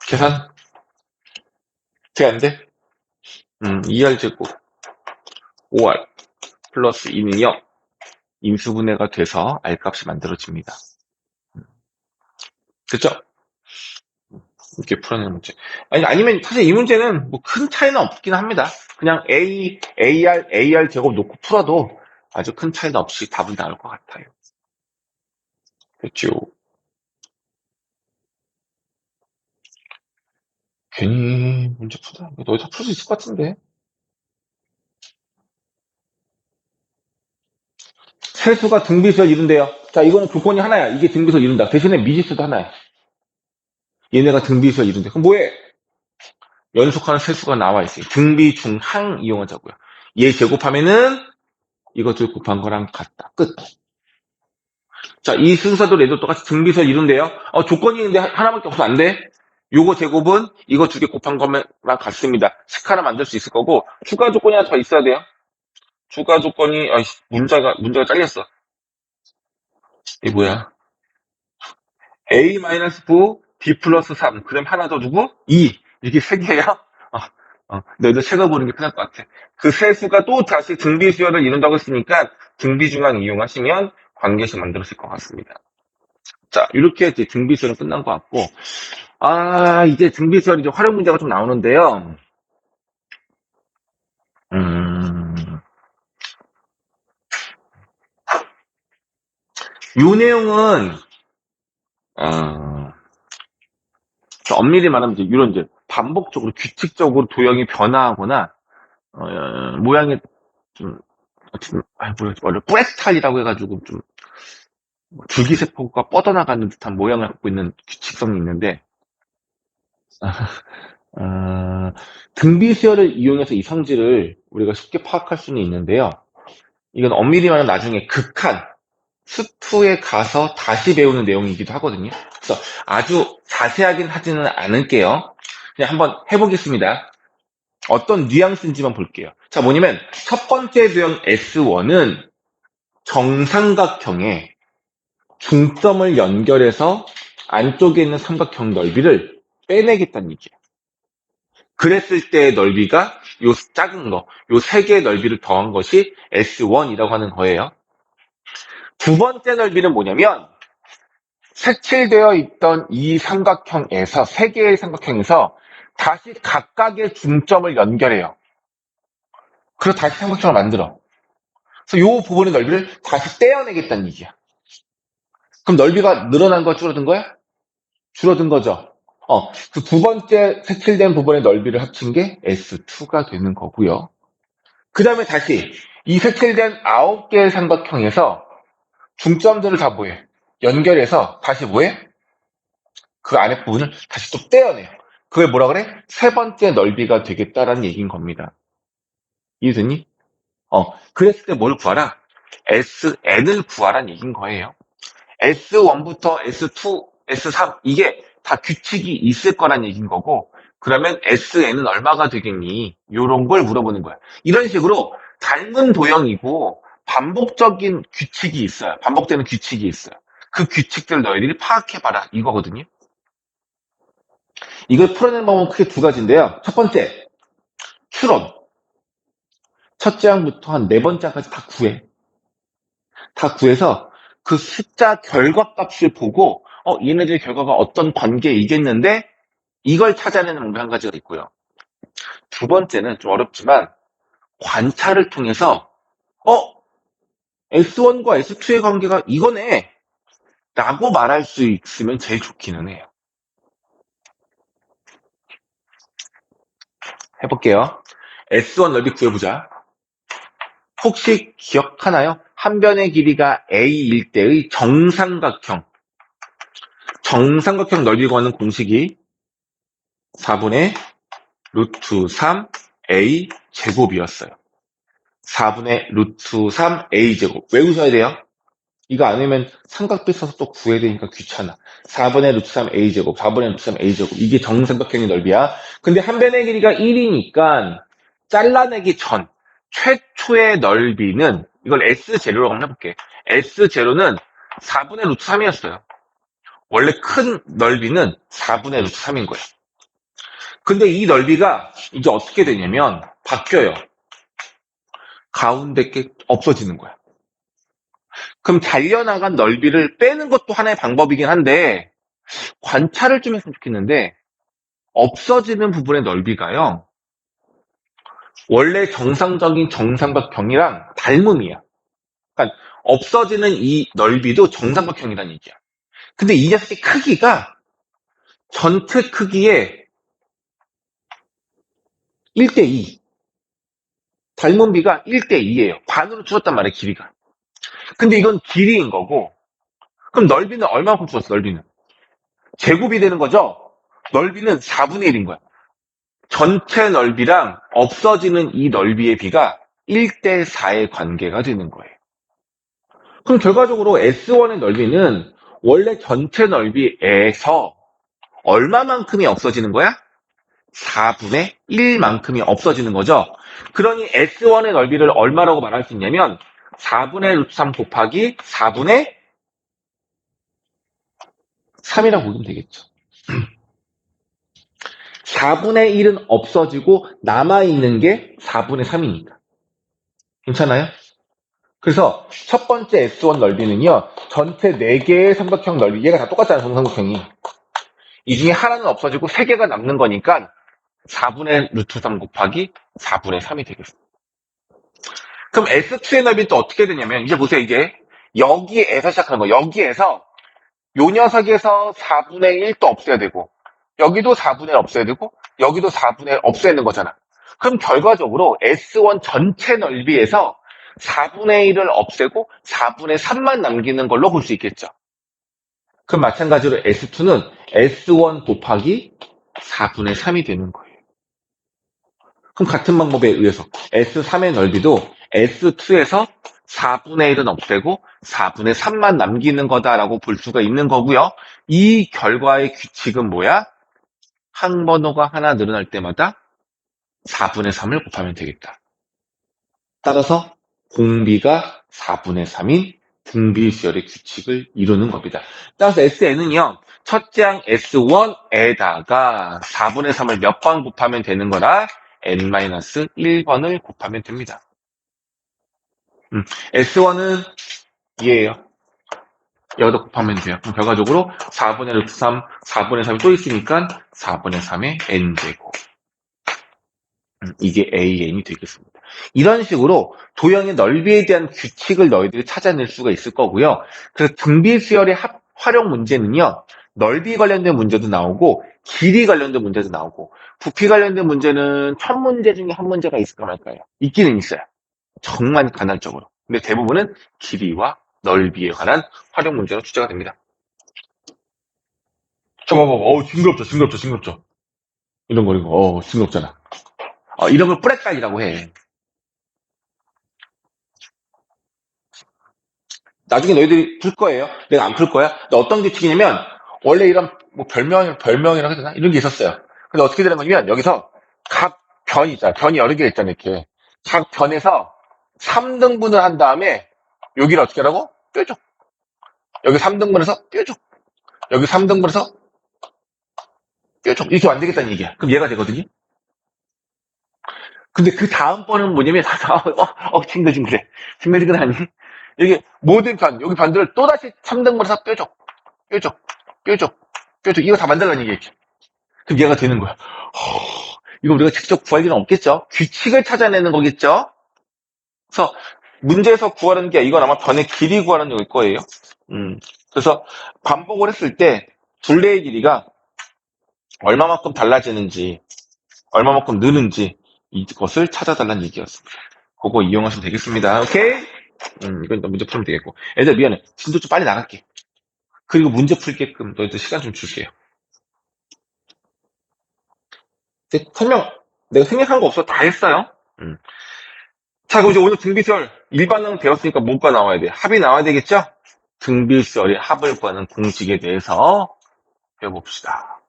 계산 돼 안 돼? 2R제곱 5R 플러스 2는 0 인수분해가 돼서 R값이 만들어집니다. 됐죠? 이렇게 풀어내는 문제. 아니면 사실 이 문제는 뭐 큰 차이는 없긴 합니다. 그냥 AR 제곱 놓고 풀어도 아주 큰 차이는 없이 답은 나올 것 같아요. 됐죠? 괜히 문제 푸다. 너희 다 풀 수 있을 것 같은데. 세수가 등비수열 이룬대요. 자, 이거는 조건이 하나야. 이게 등비수열 이룬다. 대신에 미지수도 하나야. 얘네가 등비수열 이룬대. 그럼 뭐해? 연속하는 세수가 나와 있어요. 등비중항 이용하자고요. 얘 제곱하면은 이것들 곱한 거랑 같다. 끝. 자, 이 순서도 얘도 똑같이 등비수열 이룬대요. 조건이 있는데 하나밖에 없으면 안 돼. 요거 제곱은 이거 2개 곱한 거랑 같습니다. 식 하나 만들 수 있을 거고 추가 조건이 하나 더 있어야 돼요. 추가 조건이 문제가 잘렸어. 이게 뭐야? A-9, B 플러스 3. 그럼 하나 더 누구? 2. 이게 3개야? 너희들 책을 보는 게 편할 것 같아. 그 세 수가 또 다시 등비수열을 이룬다고 했으니까 등비중앙 이용하시면 관계식 만들었을 것 같습니다. 자, 이렇게 이제 등비수열은 끝난 것 같고, 이제 등비수열 이제 활용 문제가 좀 나오는데요. 이 내용은, 엄밀히 말하면 이제 이런 이제 반복적으로 규칙적으로 도형이 변화하거나, 모양이 좀, 프렉탈이라고 해가지고 좀, 줄기세포가 뻗어나가는 듯한 모양을 갖고 있는 규칙성이 있는데, 등비수열을 이용해서 이 성질을 우리가 쉽게 파악할 수는 있는데요. 이건 엄밀히 말하면 나중에 극한, S2에 가서 다시 배우는 내용이기도 하거든요. 그래서 아주 자세하긴 하지는 않을게요. 그냥 한번 해보겠습니다. 어떤 뉘앙스인지만 볼게요. 자, 뭐냐면 첫 번째 도형 S1은 정삼각형에 중점을 연결해서 안쪽에 있는 삼각형 넓이를 빼내겠다는 얘기예요. 그랬을 때의 넓이가 요 작은 거, 요 세 개의 넓이를 더한 것이 S1이라고 하는 거예요. 두 번째 넓이는 뭐냐면 색칠되어 있던 이 삼각형에서, 세 개의 삼각형에서 다시 각각의 중점을 연결해요. 그래서 다시 삼각형을 만들어. 그래서 요 부분의 넓이를 다시 떼어내겠다는 얘기야. 그럼 넓이가 늘어난 거야, 줄어든 거야? 줄어든 거죠. 그 두 번째 색칠된 부분의 넓이를 합친 게 S2가 되는 거고요. 그 다음에 다시 이 색칠된 9개의 삼각형에서 중점들을 다 뭐해? 연결해서 다시 뭐해? 그 안에 부분을 다시 또 떼어내요. 그게 뭐라 그래? 세 번째 넓이가 되겠다라는 얘기인 겁니다. 이해됐니? 그랬을 때 뭘 구하라? SN을 구하라는 얘기인 거예요. S1부터 S2, S3 이게 다 규칙이 있을 거란 얘기인 거고, 그러면 SN은 얼마가 되겠니? 이런 걸 물어보는 거야. 이런 식으로 닮은 도형이고 반복적인 규칙이 있어요. 반복되는 규칙이 있어요. 그 규칙들을 너희들이 파악해봐라 이거거든요. 이걸 풀어내는 방법은 크게 두 가지인데요. 첫 번째, 추론. 첫째 항부터 한 네 번째 항까지 다 구해. 다 구해서 그 숫자 결과값을 보고 얘네들의 결과가 어떤 관계이겠는데 이걸 찾아내는 방법 한 가지가 있고요. 두 번째는 좀 어렵지만 관찰을 통해서 S1과 S2의 관계가 이거네 라고 말할 수 있으면 제일 좋기는 해요. 해볼게요. S1 넓이 구해보자. 혹시 기억하나요? 한 변의 길이가 A일 때의 정삼각형 넓이 구하는 공식이 4분의 루트 3 A 제곱이었어요. 4분의 루트 3 A 제곱. 외우셔야 돼요. 이거 안 외우면 삼각비 써서 또 구해야 되니까 귀찮아. 4분의 루트 3 A 제곱, 4분의 루트 3 A 제곱. 이게 정삼각형의 넓이야. 근데 한 변의 길이가 1이니까 잘라내기 전 최초의 넓이는 이걸 S0라고 한번 해볼게. S0는 4분의 루트 3이었어요. 원래 큰 넓이는 4분의 루트 3인 거예요. 근데 이 넓이가 이제 어떻게 되냐면 바뀌어요. 가운데 게 없어지는 거야. 그럼 잘려나간 넓이를 빼는 것도 하나의 방법이긴 한데 관찰을 좀 했으면 좋겠는데 없어지는 부분의 넓이가요. 원래 정상적인 정삼각형이랑 닮음이야. 그러니까 없어지는 이 넓이도 정삼각형이라는 얘기야. 근데 이 녀석의 크기가 전체 크기의 1대2. 닮은 비가 1대2예요. 반으로 줄었단 말이에요, 길이가. 근데 이건 길이인 거고, 그럼 넓이는 얼마만큼 줄었어, 넓이는? 제곱이 되는 거죠? 넓이는 4분의 1인 거야. 전체 넓이랑 없어지는 이 넓이의 비가 1대4의 관계가 되는 거예요. 그럼 결과적으로 S1의 넓이는 원래 전체 넓이에서 얼마만큼이 없어지는 거야? 4분의 1만큼이 없어지는 거죠. 그러니 S1의 넓이를 얼마라고 말할 수 있냐면 4분의 루트 3 곱하기 4분의 3이라고 보면 되겠죠. 4분의 1은 없어지고 남아있는 게 4분의 3이니까. 괜찮아요? 그래서 첫 번째 S1 넓이는요. 전체 4개의 삼각형 넓이. 얘가 다 똑같잖아요. 정삼각형이. 이 중에 하나는 없어지고 3개가 남는 거니까 4분의 루트 3 곱하기 4분의 3이 되겠습니다. 그럼 S2의 넓이는 또 어떻게 되냐면 이제 보세요. 이게 여기에서 시작하는 거예요. 여기에서 요 녀석에서 4분의 1도 없애야 되고 여기도 4분의 1 없애야 되고 여기도 4분의 1 없애야 되는 거잖아. 그럼 결과적으로 S1 전체 넓이에서 4분의 1을 없애고 4분의 3만 남기는 걸로 볼 수 있겠죠. 그럼 마찬가지로 S2는 S1 곱하기 4분의 3이 되는 거예요. 그럼 같은 방법에 의해서 S3의 넓이도 S2에서 4분의 1은 없애고 4분의 3만 남기는 거다라고 볼 수가 있는 거고요. 이 결과의 규칙은 뭐야? 항번호가 하나 늘어날 때마다 4분의 3을 곱하면 되겠다. 따라서 공비가 4분의 3인 등비수열의 규칙을 이루는 겁니다. 따라서 SN은요, 첫째 항 S1에다가 4분의 3을 몇 번 곱하면 되는 거라 N-1번을 곱하면 됩니다. S1은 2예요. 여기다 곱하면 돼요. 그럼 결과적으로 4분의 3, 4분의 3이 또 있으니까 4분의 3의 n제곱. 이게 AN이 되겠습니다. 이런 식으로 도형의 넓이에 대한 규칙을 너희들이 찾아낼 수가 있을 거고요. 그래서 등비수열의 활용 문제는요. 넓이 관련된 문제도 나오고 길이 관련된 문제도 나오고 부피 관련된 문제는 천 문제 중에 한 문제가 있을까 말까요? 있기는 있어요. 정말 간헐적으로. 근데 대부분은 길이와 넓이에 관한 활용 문제로 출제가 됩니다. 저 봐봐. 징그럽죠. 이런 거, 징그럽잖아. 이런 걸 뿌레깔이라고 해. 나중에 너희들이 풀 거예요. 내가 안 풀 거야. 근데 어떤 규칙이냐면, 원래 이런, 뭐, 별명이라고 해야 되나? 이런 게 있었어요. 근데 어떻게 되는 거냐면, 여기서 각 변이 있잖아. 변이 여러 개 있잖아, 이렇게. 각 변에서 3등분을 한 다음에, 여기를 어떻게 하라고? 뾰족. 여기 3등분해서 뾰족. 여기 3등분해서 뾰족. 이렇게 만들겠다는 얘기야. 그럼 얘가 되거든요. 근데 그 다음번은 뭐냐면, 징글징글해. 징글징글하니? 이게 모든 변, 여기 변들을 또다시 3등분해서 뾰족, 뾰족, 뾰족, 뾰족. 이거 다 만들라는 얘기겠죠. 그럼 얘가 되는 거야. 이거 우리가 직접 구할 일은 없겠죠? 규칙을 찾아내는 거겠죠? 그래서 문제에서 구하는 게 이건 아마 변의 길이 구하는 걸 거예요. 그래서 반복을 했을 때 둘레의 길이가 얼마만큼 달라지는지, 얼마만큼 느는지 이것을 찾아달라는 얘기였습니다. 그거 이용하시면 되겠습니다. 오케이? 이건 문제 풀면 되겠고. 애들 미안해. 진도 좀 빨리 나갈게. 그리고 문제 풀게끔 너희들 시간 좀 줄게요. 내가 생략한 거 없어. 다 했어요. 자, 그럼 이제 오늘 등비수열 일반항 배웠으니까 뭐가 나와야 돼? 합이 나와야 되겠죠? 등비수열의 합을 구하는 공식에 대해서 배워봅시다.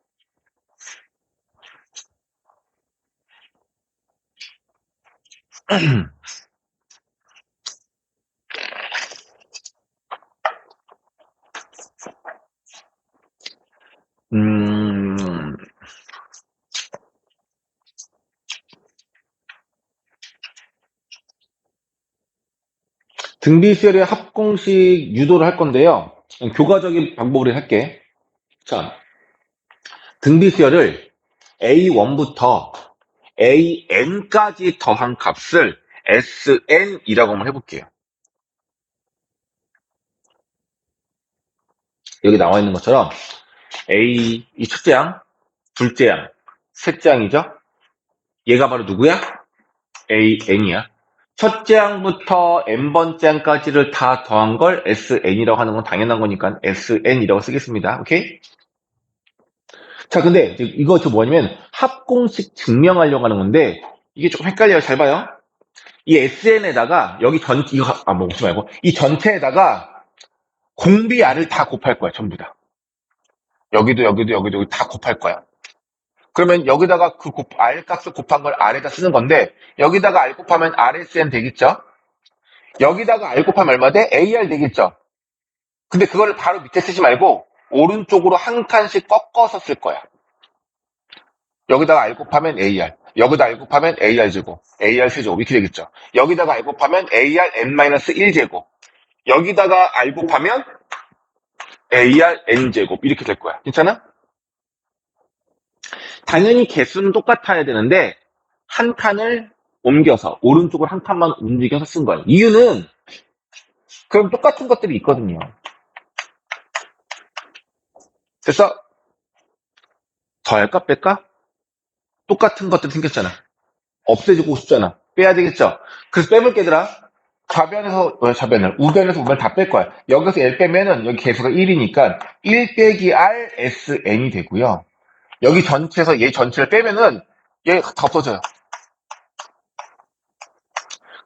음, 등비수열의 합공식 유도를 할 건데요. 교과적인 방법으로 할게. 자, 등비수열을 A1부터 AN까지 더한 값을 SN이라고 한번 해볼게요. 여기 나와 있는 것처럼 이 첫째 양, 둘째 양, 셋째 양이죠? 얘가 바로 누구야? AN이야. 첫째 양부터 n번째 양까지를 다 더한 걸 SN이라고 하는 건 당연한 거니까 SN이라고 쓰겠습니다. 오케이? 자, 근데 이거 뭐냐면 합공식 증명하려고 하는 건데 이게 조금 헷갈려요. 잘 봐요. 이 SN에다가 여기 먹지 말고 이 전체에다가 공비 R을 다 곱할 거야. 전부 다. 여기도 다 곱할 거야. 그러면 여기다가 그 R 값을 곱한 걸 R에다 쓰는 건데 여기다가 R 곱하면 RSN 되겠죠? 여기다가 R 곱하면 얼마 돼? AR 되겠죠? 근데 그거를 바로 밑에 쓰지 말고 오른쪽으로 한 칸씩 꺾어서 쓸 거야. 여기다가 R 곱하면 AR, 여기다 R 곱하면 AR제곱, AR 세제곱 이렇게 되겠죠? 여기다가 R 곱하면 AR N-1제곱, 여기다가 R 곱하면 AR N제곱 이렇게 될 거야. 괜찮아? 당연히 개수는 똑같아야 되는데 한 칸을 옮겨서 오른쪽으로 한 칸만 움직여서 쓴 거예요. 이유는 그럼 똑같은 것들이 있거든요. 그래서 더할까 뺄까? 똑같은 것들이 생겼잖아. 없애주고 싶잖아. 빼야 되겠죠? 그래서 빼볼게 얘들아. 우변에서 우변 다 뺄 거야. 여기서 L 빼면은 여기 개수가 1이니까 1 빼기 R SN이 되고요. 여기 전체에서 얘 전체를 빼면은 얘 다 없어져요.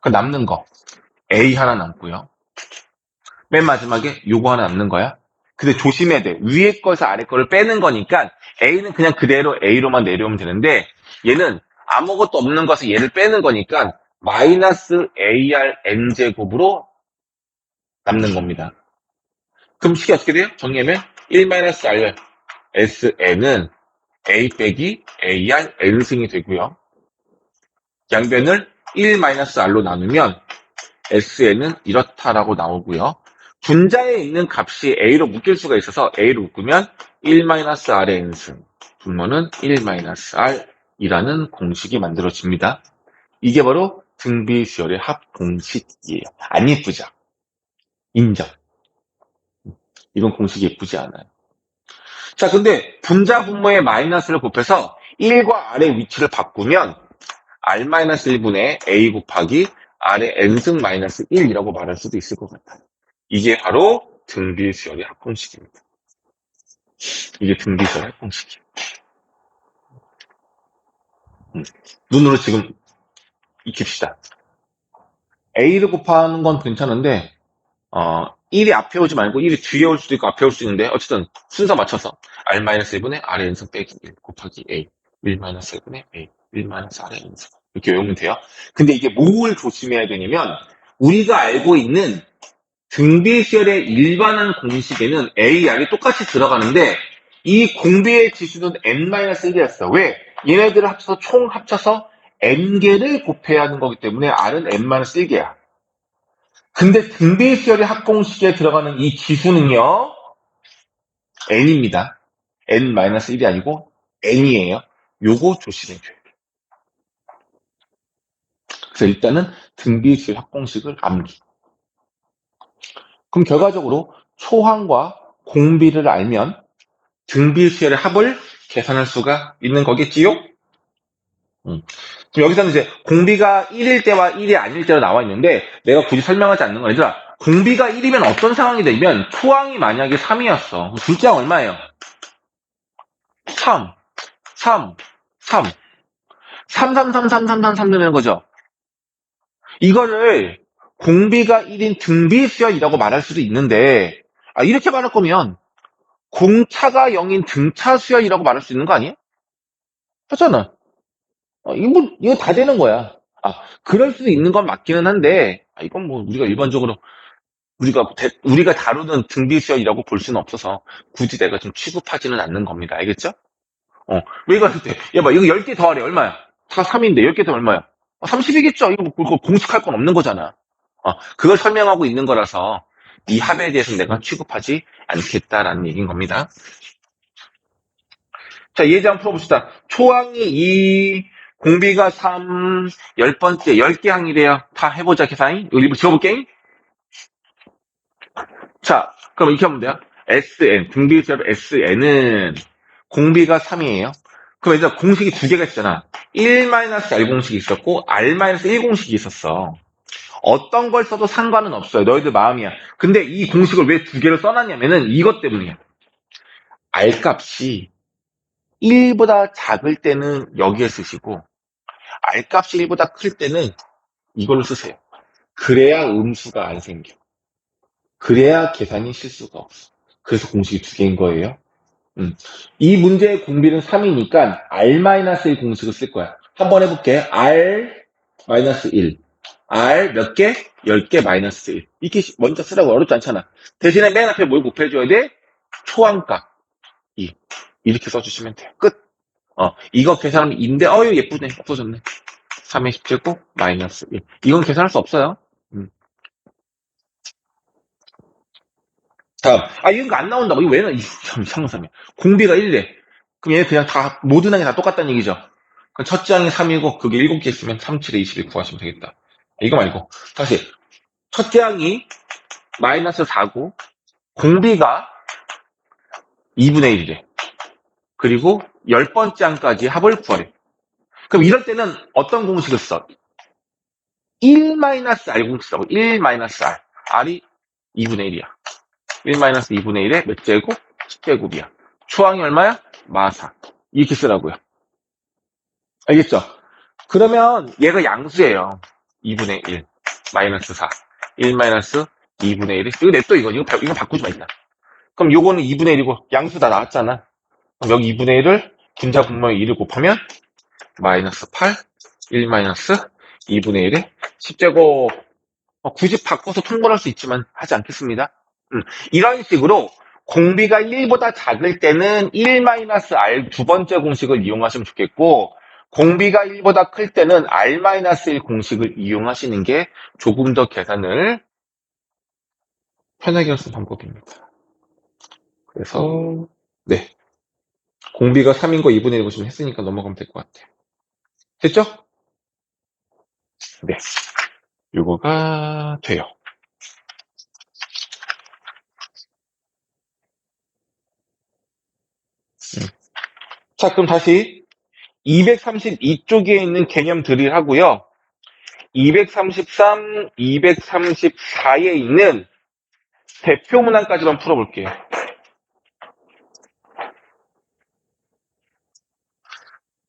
그 남는 거 A 하나 남고요. 맨 마지막에 요거 하나 남는 거야. 근데 조심해야 돼. 위에 거에서 아래 거를 빼는 거니까 A는 그냥 그대로 A로만 내려오면 되는데 얘는 아무것도 없는 것을 얘를 빼는 거니까 마이너스 AR N제곱으로 남는 겁니다. 그럼 식이 어떻게 돼요? 정리하면 1-R SN은 A 빼기 AR N승이 되고요. 양변을 1-R로 나누면 SN은 이렇다라고 나오고요. 분자에 있는 값이 A로 묶일 수가 있어서 A로 묶으면 1-R의 N승 분모는 1-R이라는 공식이 만들어집니다. 이게 바로 등비수열의 합 공식이에요. 안 예쁘죠? 인정. 이건 공식이 예쁘지 않아요. 자, 근데 분자 분모의 마이너스를 곱해서 1과 R의 위치를 바꾸면 R-1분의 A 곱하기 R의 N승 마이너스 1이라고 말할 수도 있을 것 같아요. 이게 바로 등비수열의 합공식입니다. 이게 등비수열의 합공식이에요. 눈으로 지금 익힙시다. A를 곱하는 건 괜찮은데 1이 앞에 오지 말고 1이 뒤에 올 수도 있고 앞에 올 수도 있는데 어쨌든 순서 맞춰서 R-1분의 R의 N승 빼기 1 곱하기 A 1-1분의 A 1-R의 N승 이렇게 외우면 돼요. 근데 이게 뭘 조심해야 되냐면 우리가 알고 있는 등비수열의 일반한 공식에는 AR이 똑같이 들어가는데 이 공비의 지수는 N-1이었어. 왜? 얘네들을 합쳐서 총 합쳐서 N개를 곱해야 하는 거기 때문에 R은 N-1개야. 근데 등비수열의 합공식에 들어가는 이 지수는요 N입니다. N-1이 아니고 N이에요. 요거 조심해 줘야 돼요. 그래서 일단은 등비수열 합공식을 암기. 그럼 결과적으로 초항과 공비를 알면 등비수열의 합을 계산할 수가 있는 거겠지요? 그럼 여기서는 이제 공비가 1일 때와 1이 아닐 때로 나와 있는데 내가 굳이 설명하지 않는 건 아니라 공비가 1이면 어떤 상황이 되면 초항이 만약에 3이었어. 둘째항 얼마예요? 3, 3, 3. 3, 3, 3, 3, 3, 3, 3 되는 거죠. 이거를 공비가 1인 등비수열이라고 말할 수도 있는데 이렇게 말할 거면 공차가 0인 등차 수열이라고 말할 수 있는 거 아니에요? 하잖아. 이거 다 되는 거야. 그럴 수도 있는 건 맞기는 한데, 이건 뭐 우리가 일반적으로 우리가 다루는 등비수열이라고 볼 수는 없어서 굳이 내가 좀 취급하지는 않는 겁니다. 알겠죠? 왜 이거 할 때, 야, 봐, 이거 10개 더하래. 얼마야? 다 3인데 10개 더 얼마야? 30이겠죠? 이거 뭐 공식할 건 없는 거잖아. 그걸 설명하고 있는 거라서 이 합에 대해서는 내가 취급하지 않겠다라는 얘기인 겁니다. 자, 예제 한번 풀어봅시다. 초항이 2, 공비가 3, 10번째, 10개 항이래요. 다 해보자, 계산이. 여기 지워볼게. 자, 그럼 이렇게 하면 돼요. SN, 등비수열 SN은 공비가 3이에요. 그럼 이제 공식이 두 개가 있잖아. 1-R 공식이 있었고, R-1 공식이 있었어. 어떤 걸 써도 상관은 없어요. 너희들 마음이야. 근데 이 공식을 왜 두 개를 써놨냐면은 이것 때문이야. R 값이 1보다 작을 때는 여기에 쓰시고, R 값이 1보다 클 때는 이걸로 쓰세요. 그래야 음수가 안 생겨. 그래야 계산이 실수가 없어. 그래서 공식이 두 개인 거예요. 이 문제의 공비는 3이니까 R-1 공식을 쓸 거야. 한번 해볼게. R-1. R 몇 개? 10개 마이너스 1. 이렇게 먼저 쓰라고 어렵지 않잖아. 대신에 맨 앞에 뭘 곱해줘야 돼? 초항값 2. 이렇게 써주시면 돼요. 끝. 이거 계산하면 2인데, 이거 예쁘네. 없어졌네. 3의 17곱 마이너스 1. 이건 계산할 수 없어요. 다음. 이거 안 나온다고. 이거 왜 나, 참 이상한 사람이야. 공비가 1이래. 그럼 얘 그냥 다, 모든 항이 다 똑같다는 얘기죠. 그럼 첫째 항이 3이고, 그게 7개 있으면 3, 7에 21 구하시면 되겠다. 이거 말고. 다시. 첫째 항이 마이너스 4고, 공비가 2분의 1이래. 그리고 10번째 항까지 합을 구하래. 그럼 이럴 때는 어떤 공식을 써? 1-R 공식 쓰라고. 1-R. R이 2분의 1이야. 1-2분의 1에 몇 제곱? 10제곱이야. 초항이 얼마야? 마사. 이렇게 쓰라고요. 알겠죠? 그러면 얘가 양수예요. 2분의 1, 마이너스 4. 2분의 1이 이거 냅둬 이거 바꾸지 마 일단. 그럼 요거는 2분의 1이고 양수 다 나왔잖아. 그럼 여기 2분의 1을 분자 분모에 2를 곱하면 마이너스 8 1 마이너스 2분의 1에 10제곱. 굳이 바꿔서 통분할 수 있지만 하지 않겠습니다. 이런 식으로 공비가 1보다 작을 때는 1-R 두 번째 공식을 이용하시면 좋겠고, 공비가 1보다 클 때는 R-1 공식을 이용하시는 게 조금 더 계산을 편하게 할 수 있는 방법입니다. 그래서 네, 공비가 3인 거 2분의 1 보시면 했으니까 넘어가면 될 것 같아요. 됐죠? 네, 요거가 돼요. 자, 그럼 다시 232쪽에 있는 개념 드릴 하고요. 233, 234에 있는 대표 문항까지만 풀어볼게요.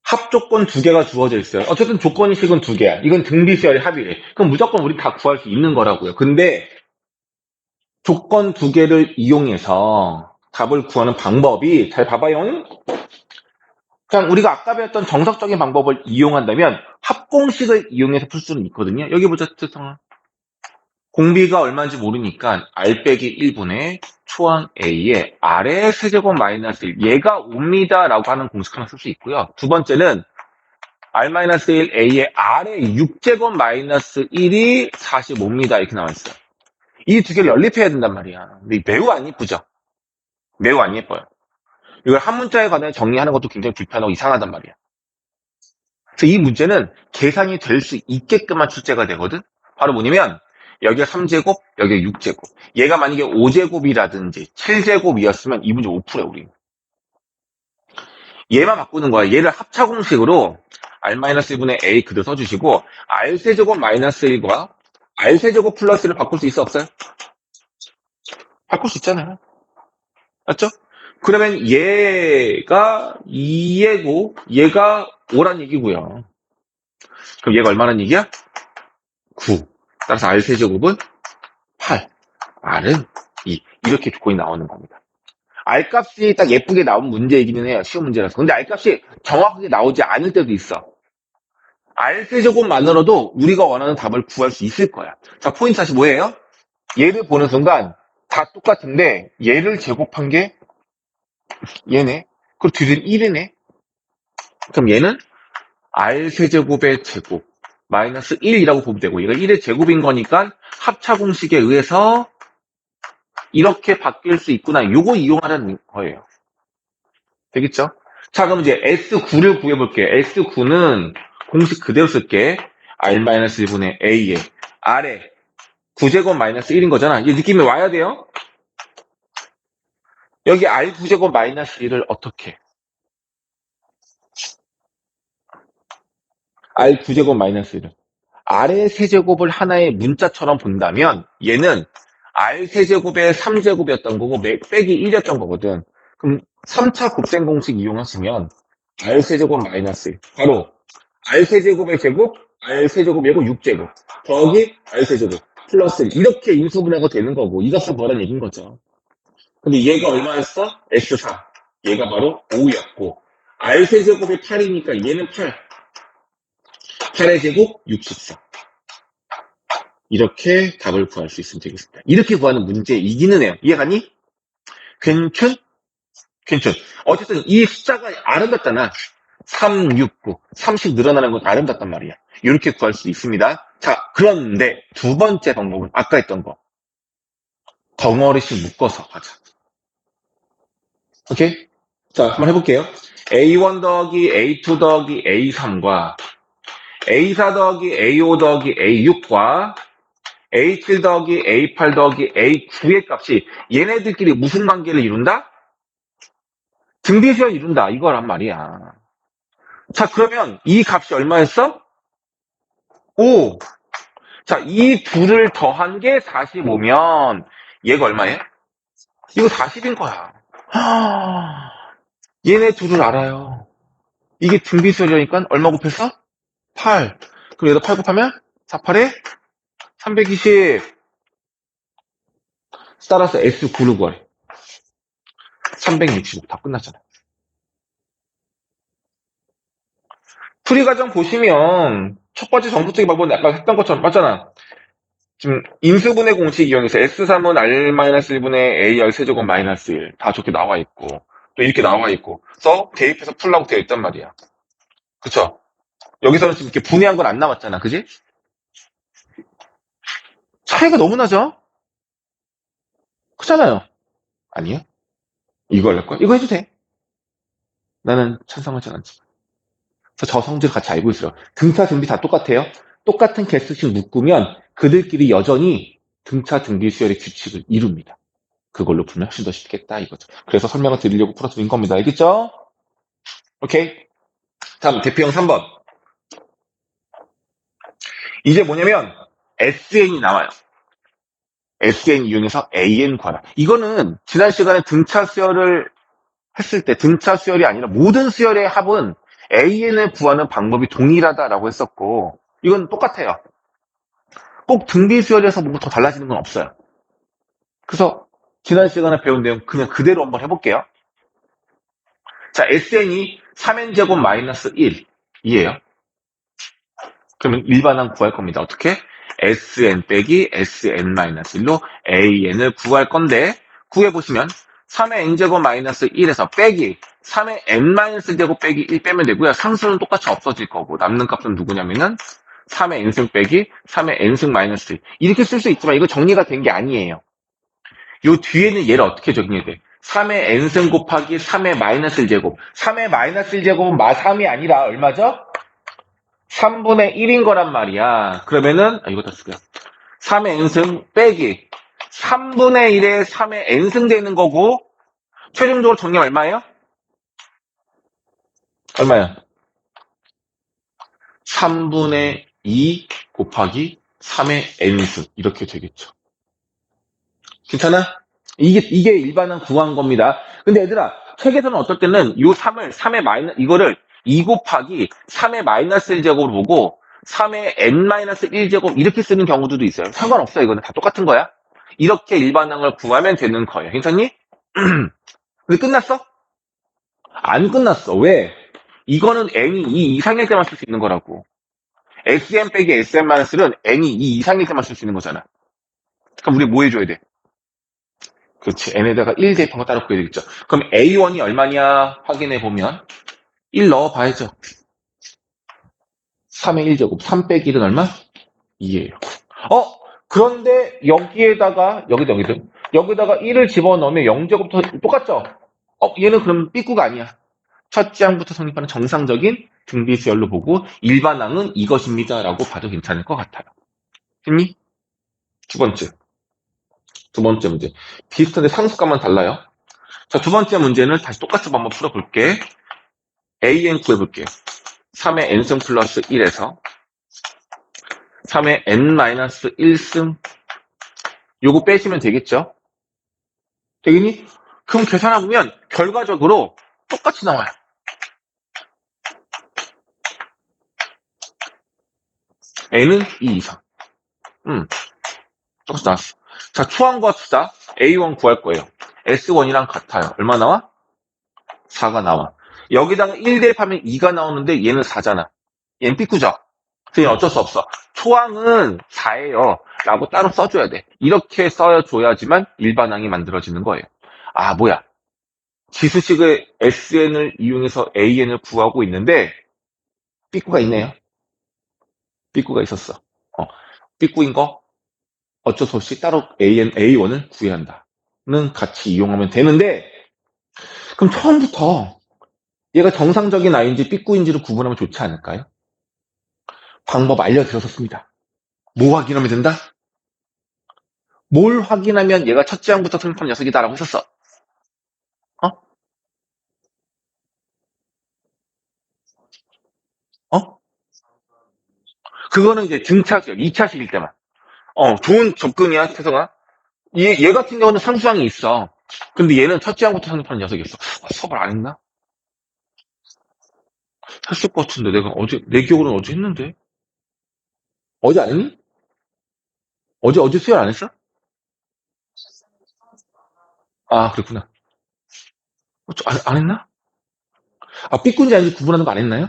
합조건 두 개가 주어져 있어요. 어쨌든 조건식은 두 개야. 이건 등비수열의 합이래. 그럼 무조건 우리 다 구할 수 있는 거라고요. 근데 조건 두 개를 이용해서 답을 구하는 방법이, 잘 봐봐요. 그냥 우리가 아까 배웠던 정석적인 방법을 이용한다면 합공식을 이용해서 풀 수는 있거든요. 여기 보자, 특성아. 공비가 얼마인지 모르니까 R 빼기 1분의 초항 A에 R의 세제곱 마이너스 1, 얘가 옵니다 라고 하는 공식 하나 쓸 수 있고요. 두 번째는 R-1 A에 R의 6제곱 마이너스 1이 45입니다 이렇게 나와 있어요. 이 두 개를 연립해야 된단 말이야. 근데 매우 안 예쁘죠? 매우 안 예뻐요. 이걸 한 문자에 관해 정리하는 것도 굉장히 불편하고 이상하단 말이야. 그래서 이 문제는 계산이 될 수 있게끔만 출제가 되거든. 바로 뭐냐면 여기가 3제곱, 여기가 6제곱. 얘가 만약에 5제곱이라든지 7제곱이었으면 이 문제 5%야, 우리. 얘만 바꾸는 거야. 얘를 합차 공식으로 R-1분의 A 그대로 써주시고, R세제곱 마이너스 1과 R세제곱 플러스를 바꿀 수 있어, 없어요? 바꿀 수 있잖아요. 맞죠? 그러면 얘가 2예고, 얘가 5란 얘기고요. 그럼 얘가 얼마란 얘기야? 9. 따라서 R세제곱은 8. R은 2. 이렇게 조건이 나오는 겁니다. R값이 딱 예쁘게 나온 문제이기는 해요. 쉬운 문제라서. 근데 R값이 정확하게 나오지 않을 때도 있어. R세제곱만으로도 우리가 원하는 답을 구할 수 있을 거야. 자, 포인트 다시 뭐예요? 얘를 보는 순간 다 똑같은데 얘를 제곱한 게 얘네. 그리고 뒤는 1이네. 그럼 얘는 R세제곱의 제곱 마이너스 1이라고 보면 되고, 얘가 1의 제곱인 거니까 합차 공식에 의해서 이렇게 바뀔 수 있구나. 요거 이용하라는 거예요. 되겠죠? 자, 그럼 이제 S9를 구해볼게요. S9는 공식 그대로 쓸게. R-1분의 A에 R에 9제곱 마이너스 1인 거잖아. 이 느낌이 와야 돼요. 여기 R9제곱 마이너스 1을 어떻게? R9제곱 마이너스 1을. R의 세제곱을 하나의 문자처럼 본다면 얘는 R 세제곱의 3제곱이었던 거고 빼기 1이었던 거거든. 그럼 3차 곱셈 공식 이용하시면 R 세제곱 마이너스 1. 바로 R 세제곱의 제곱, R 세제곱이고 6제곱. 더하기 R 세제곱. 플러스 1. 이렇게 인수분해가 되는 거고, 이 값은 뭐라는 얘기인 거죠. 근데 얘가 얼마였어? S4. 얘가 바로 5였고, R 세제곱이 8이니까 얘는 8. 8의 제곱 64. 이렇게 답을 구할 수 있으면 되겠습니다. 이렇게 구하는 문제이기는 해요. 이해가니? 괜찮? 괜찮. 어쨌든 이 숫자가 아름답잖아. 3, 6, 9. 30 늘어나는 건 아름답단 말이야. 이렇게 구할 수 있습니다. 자, 그런데 두 번째 방법은 아까 했던 거. 덩어리씩 묶어서 하자. 오케이? 자, 한번 해볼게요. A1 더하기 A2 더하기 A3과 A4 더하기 A5 더하기 A6과 A7 더하기 A8 더하기 A9의 값이 얘네들끼리 무슨 관계를 이룬다? 등비수열 이룬다. 이거란 말이야. 자, 그러면 이 값이 얼마였어? 5. 자, 이 둘을 더한 게 45면 얘가 얼마예요? 이거 40인 거야. 얘네 둘을 알아요. 이게 등비수열이니까 얼마 곱했어? 8. 그럼 여기다 8 곱하면 4, 8에 320. 따라서 S9를 구하래. 365 다 끝났잖아. 풀이 과정 보시면 첫 번째 정수적인 방법은 아까 했던 것처럼 맞잖아. 지금 인수분해 공식 이용해서 S3은 R-1분의 A 열세제곱 마이너스 1. 다 저렇게 나와 있고, 또 이렇게 나와 있고, 써 대입해서 풀라고 되어 있단 말이야. 그쵸? 여기서는 지금 이렇게 분해한 건 안 나왔잖아. 그지? 차이가 너무 나죠? 크잖아요. 아니요? 이거 할걸? 이거 해도 돼. 나는 찬성하지 않지만. 그래서 저 성질 같이 알고 있어요. 등차, 등비 다 똑같아요. 똑같은 개수씩 묶으면 그들끼리 여전히 등차, 등비 수열의 규칙을 이룹니다. 그걸로 풀면 훨씬 더 쉽겠다 이거죠. 그래서 설명을 드리려고 풀어드린 겁니다. 알겠죠? 오케이. 다음 대표형 3번. 이제 뭐냐면 SN이 나와요. SN 이용해서 AN 구하라. 이거는 지난 시간에 등차 수열을 했을 때 등차 수열이 아니라 모든 수열의 합은 AN을 구하는 방법이 동일하다라고 했었고 이건 똑같아요. 꼭 등비 수열에서 뭔가 더 달라지는 건 없어요. 그래서 지난 시간에 배운 내용 그냥 그대로 한번 해볼게요. 자, SN이 3n제곱 마이너스 1이에요. 그러면 일반항 구할 겁니다. 어떻게? SN 빼기 SN-1로 AN을 구할 건데 구해보시면 3의 n제곱 마이너스 1에서 빼기 3의 n-제곱 빼기 1 빼면 되고요. 상수는 똑같이 없어질 거고 남는 값은 누구냐면은 3의 n승 빼기 3의 n승 마이너스 1 이렇게 쓸 수 있지만 이거 정리가 된 게 아니에요. 요 뒤에는 얘를 어떻게 정리해야 돼? 3의 n승 곱하기 3의 마이너스 1제곱 3의 마이너스 1제곱은 마 3이 아니라 얼마죠? 3분의 1인 거란 말이야. 그러면은 이거 다 쓰고요. 3의 n승 빼기 3분의 1에 3의 n승 되는 거고 최종적으로 정리하면 얼마예요? 얼마야? 3분의 2 곱하기 3의 n승 이렇게 되겠죠. 괜찮아? 이게 일반은 구한 겁니다. 근데 얘들아 책에서는 어떨 때는 요 3의 마이너스 이거를 2 곱하기 3의 마이너스 1제곱으로 보고 3의 n-1제곱 이렇게 쓰는 경우도 있어요. 상관없어요. 이거는 다 똑같은 거야. 이렇게 일반항을 구하면 되는 거예요. 괜찮니? 근데 끝났어? 안 끝났어. 왜? 이거는 n이 2 이상일 때만 쓸 수 있는 거라고. sn 빼기 sn-는 n이 2 이상일 때만 쓸 수 있는 거잖아. 그럼 우리 뭐 해줘야 돼? 그렇지. n에다가 1 대입한 거 따로 구해야 되겠죠. 그럼 a1이 얼마냐 확인해 보면 1 넣어봐야죠. 3의 1제곱 3 빼기 1은 얼마? 2예요. 그런데 여기다가 1을 집어넣으면 0제곱부터 똑같죠? 얘는 그럼 삐꾸가 아니야. 첫째 항부터 성립하는 정상적인 등비수열로 보고 일반항은 이것입니다 라고 봐도 괜찮을 것 같아요. 했니? 두 번째 문제. 비슷한데 상수값만 달라요. 자, 두 번째 문제는 다시 똑같이 한번 풀어볼게. AN 구해볼게요. 3의 n승 플러스 1에서 3의 n-1승 요거 빼시면 되겠죠? 되겠니? 그럼 계산해보면 결과적으로 똑같이 나와요. n은 2 이상. 똑같이 나왔어. 자, 초항 구합시다. A1 구할 거예요. S1이랑 같아요. 얼마 나와? 4가 나와. 여기다가 1 대입하면 2가 나오는데 얘는 4잖아. 얘는 삐꾸죠? 그냥 어쩔 수 없어. 초항은 4예요. 라고 따로 써줘야 돼. 이렇게 써줘야지만 일반항이 만들어지는 거예요. 아, 뭐야. 지수식의 SN을 이용해서 AN을 구하고 있는데 삐꾸가 있네요. 삐꾸가 있었어. 삐꾸인 거 어쩔 수 없이 따로 A1을 구해야 한다는 같이 이용하면 되는데 그럼 처음부터 얘가 정상적인 아이인지 삐꾸인지를 구분하면 좋지 않을까요? 방법 알려드렸었습니다. 뭐 확인하면 된다? 뭘 확인하면 얘가 첫째 항부터 성립한 녀석이다라고 했었어. 어? 어? 그거는 이제 등차수열, 2차식일 때만. 좋은 접근이야, 태성아. 얘 같은 경우는 상수항이 있어. 근데 얘는 첫째 항부터 성립하는 녀석이었어. 수업을 안 했나? 했을 것 같은데, 내 기억으로는 어제 했는데. 어제 안 했니? 어제 수열 안 했어? 아, 그렇구나. 안 했나? 아, 삐꾼지 아닌지 구분하는 거 안 했나요?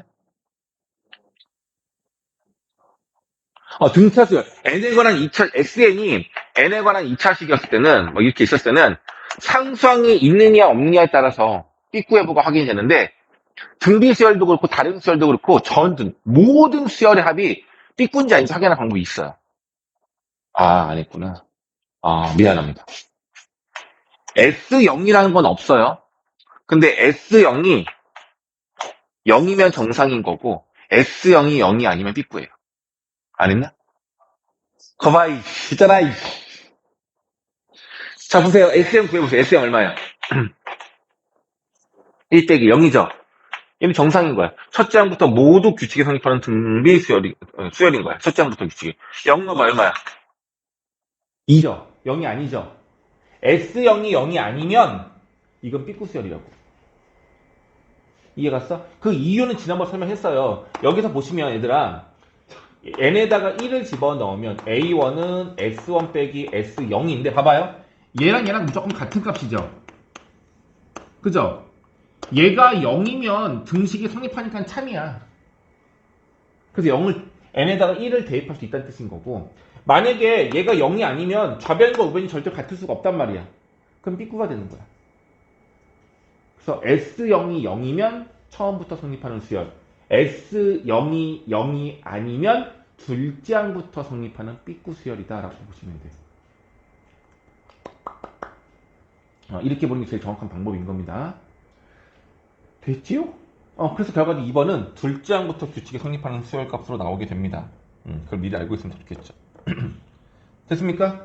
등차수열. n에 관한 2차, SN이 n에 관한 2차식이었을 때는, 뭐 이렇게 있었을 때는 상수항이 있느냐 없느냐에 따라서 삐꾸 여부가 확인이 되는데, 등비수열도 그렇고 다른 수열도 그렇고 모든 수열의 합이 삐꾼지 아닌지 확인하는 방법이 있어요. 아, 안 했구나. 아, 미안합니다. S0이라는 건 없어요. 근데 S0이 0이면 정상인 거고 S0이 0이 아니면 삐꾸예요. 안 했나? 거봐이, 있잖아. 자, 보세요. SM 구해보세요. SM 얼마야? 1 빼기 0이죠. 얘는 정상인 거야. 첫째 항부터 모두 규칙에 성립하는 등비 수열인 거야. 첫째 항부터 규칙이. 0 넣어봐, 얼마야? 2죠. 0이 아니죠. S0이 0이 아니면 이건 삐꾸 수열이라고. 이해갔어? 그 이유는 지난번 설명했어요. 여기서 보시면 얘들아, n에다가 1을 집어넣으면 a1은 s1 빼기 s0인데 봐봐요. 얘랑 무조건 같은 값이죠. 그죠? 얘가 0이면 등식이 성립하니까 참이야. 그래서 0을 n에다가 1을 대입할 수 있다는 뜻인 거고, 만약에 얘가 0이 아니면 좌변과 우변이 절대 같을 수가 없단 말이야. 그럼 삐꾸가 되는 거야. 그래서 S0이 0이면 처음부터 성립하는 수열, S0이 0이 아니면 둘째 항부터 성립하는 삐꾸 수열이다라고 보시면 돼요. 이렇게 보는 게 제일 정확한 방법인 겁니다. 됐지요? 그래서 결과도 2번은 둘째 항부터 규칙이 성립하는 수열 값으로 나오게 됩니다. 그걸 미리 알고 있으면 좋겠죠. 됐습니까?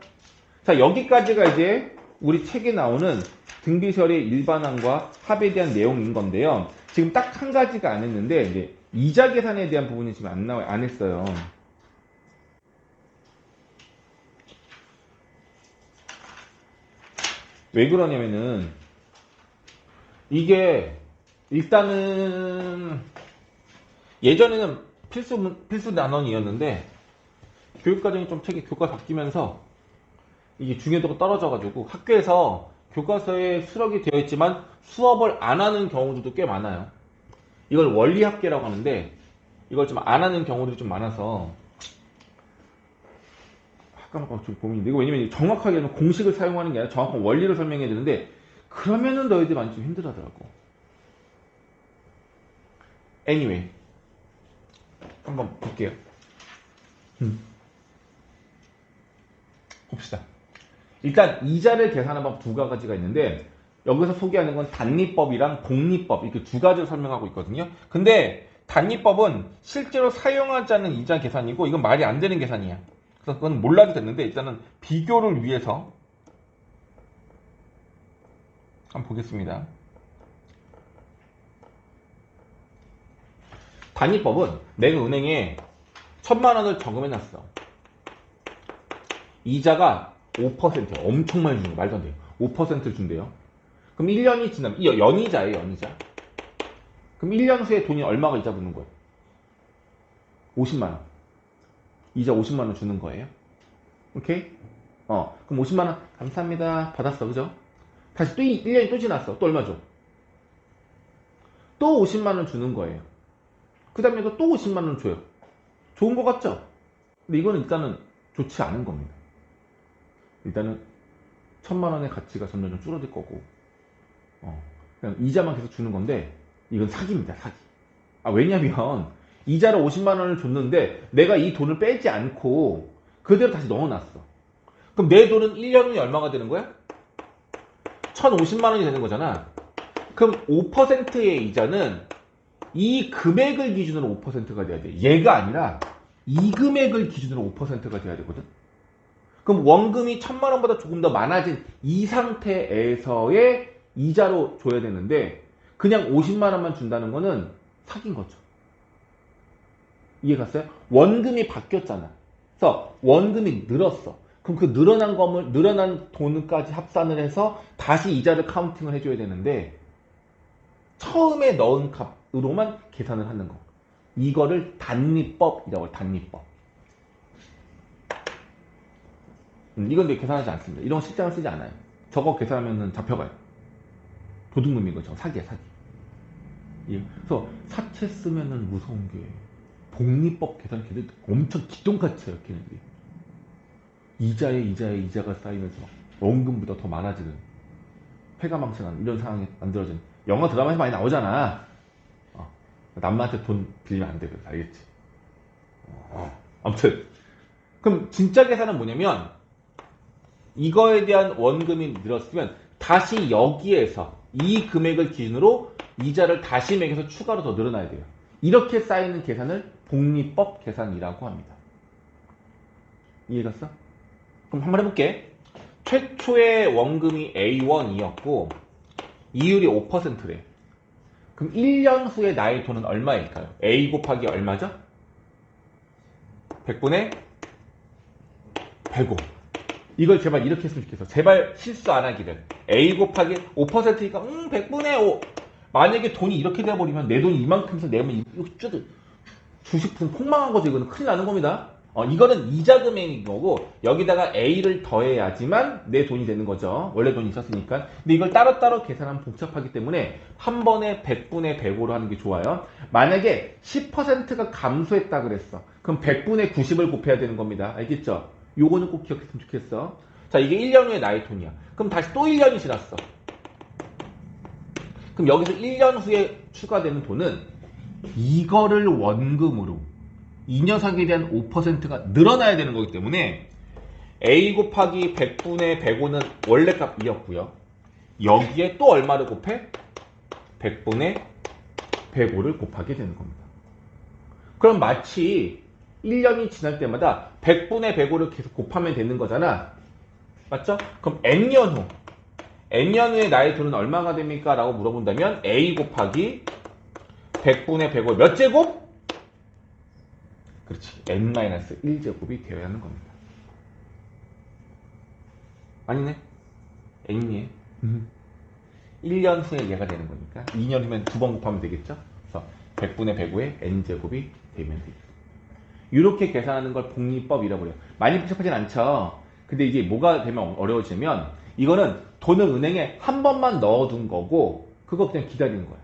자, 여기까지가 이제 우리 책에 나오는 등비설의 일반항과 합에 대한 내용인 건데요. 지금 딱 한 가지가 안 했는데, 이제 이자 계산에 대한 부분이 지금 안 했어요. 왜 그러냐면은, 이게, 일단은, 예전에는 필수 단원이었는데, 교육과정이 좀 책이 교과 바뀌면서, 이게 중요도가 떨어져가지고 학교에서 교과서에 수록이 되어 있지만 수업을 안 하는 경우들도 꽤 많아요. 이걸 원리합계라고 하는데 이걸 좀 안 하는 경우들이 좀 많아서 잠깐만 좀 고민인데, 이거 왜냐면 정확하게 공식을 사용하는 게 아니라 정확한 원리를 설명해야 되는데 그러면은 너희들이 많이 좀 힘들어하더라고. Anyway, 한번 볼게요. 봅시다. 일단 이자를 계산하는 방법 두 가지가 있는데, 여기서 소개하는 건 단리법이랑 복리법, 이렇게 두 가지를 설명하고 있거든요. 근데 단리법은 실제로 사용하지 않는 이자 계산이고 이건 말이 안 되는 계산이야. 그래서 그건 몰라도 됐는데 일단은 비교를 위해서 한번 보겠습니다. 단위법은 내가 은행에 1,000만 원을 저금해놨어. 이자가 5%, 엄청 많이 주는 거 말도 안 돼요. 5%를 준대요. 그럼 1년이 지나면, 연이자예요, 연이자. 그럼 1년 후에 돈이 얼마가 이자 붙는 거예요? 50만 원. 이자 50만 원 주는 거예요. 오케이? 그럼 50만 원 감사합니다. 받았어, 그죠? 다시 또 1년이 또 지났어. 또 얼마 줘? 또 50만 원 주는 거예요. 그 다음에 또 50만 원 줘요. 좋은 거 같죠? 근데 이거는 일단은 좋지 않은 겁니다. 일단은 1,000만 원의 가치가 점점 줄어들 거고, 그냥 이자만 계속 주는 건데 이건 사기입니다, 사기. 왜냐면 이자를 50만 원을 줬는데 내가 이 돈을 빼지 않고 그대로 다시 넣어놨어. 그럼 내 돈은 1년 후에 얼마가 되는 거야? 1,050만 원이 되는 거잖아. 그럼 5%의 이자는 이 금액을 기준으로 5%가 돼야 돼. 얘가 아니라 이 금액을 기준으로 5%가 돼야 되거든. 그럼 원금이 1,000만 원보다 조금 더 많아진 이 상태에서의 이자로 줘야 되는데 그냥 50만 원만 준다는 거는 사기인 거죠. 이해 갔어요? 원금이 바뀌었잖아. 그래서 원금이 늘었어. 그럼 그 늘어난 돈까지 합산을 해서 다시 이자를 카운팅을 해줘야 되는데 처음에 넣은 값으로만 계산을 하는 거. 이거를 단리법이라고 해요. 단리법. 이건 내 계산하지 않습니다. 이런 거 실장을 쓰지 않아요. 저거 계산하면은 잡혀가요. 도둑놈인 거죠. 사기야, 사기. 예. 그래서 사채 쓰면은 무서운 게 복리법 계산 걔들 엄청 기똥같이 해요, 걔네들이. 이자에 이자가 쌓이면서 원금보다 더 많아지는 패가망신한 이런 상황이 만들어진 영화 드라마에서 많이 나오잖아. 남한테 돈 빌리면 안 돼. 그래서 알겠지? 아무튼 그럼 진짜 계산은 뭐냐면 이거에 대한 원금이 늘었으면 다시 여기에서 이 금액을 기준으로 이자를 다시 매겨서 추가로 더 늘어나야 돼요. 이렇게 쌓이는 계산을 복리법 계산이라고 합니다. 이해갔어? 그럼 한번 해볼게. 최초의 원금이 A1이었고 이율이 5%래. 그럼 1년 후에 나의 돈은 얼마일까요? A 곱하기 얼마죠? 100분의 105. 이걸 제발 이렇게 했으면 좋겠어. 제발 실수 안 하기를. A 곱하기 5%니까 100분의 5. 만약에 돈이 이렇게 돼버리면 내 돈이 이만큼에서 내면 이거 쭉 주식 무슨 폭망한 거죠. 이거는 큰일 나는 겁니다. 이거는 이자 금액인 거고 여기다가 A를 더해야지만 내 돈이 되는 거죠. 원래 돈이 있었으니까. 근데 이걸 따로따로 계산하면 복잡하기 때문에 한 번에 100분의 105로 하는 게 좋아요. 만약에 10%가 감소했다 그랬어. 그럼 100분의 90을 곱해야 되는 겁니다. 알겠죠? 요거는 꼭 기억했으면 좋겠어. 자, 이게 1년 후에 나의 돈이야. 그럼 다시 또 1년이 지났어. 그럼 여기서 1년 후에 추가되는 돈은 이거를 원금으로 이 녀석에 대한 5%가 늘어나야 되는 거기 때문에 A 곱하기 100분의 105는 원래 값 2였고요. 여기에 또 얼마를 곱해? 100분의 105를 곱하게 되는 겁니다. 그럼 마치 1년이 지날 때마다 100분의 105를 계속 곱하면 되는 거잖아. 맞죠? 그럼 N년 후 N년 후에 나의 돈은 얼마가 됩니까? 라고 물어본다면 A 곱하기 100분의 105 몇 제곱? 그렇지. N-1제곱이 되어야 하는 겁니다. 아니네. N이에요. 1년 후에 얘가 되는 거니까 2년 후면 두 번 곱하면 되겠죠? 그래서 100분의 105에 N제곱이 되면 되겠습니다. 이렇게 계산하는 걸 복리법이라고 해요. 많이 복잡하진 않죠? 근데 이제 뭐가 되면 어려워지면 이거는 돈을 은행에 한 번만 넣어둔 거고 그거 그냥 기다리는 거예요.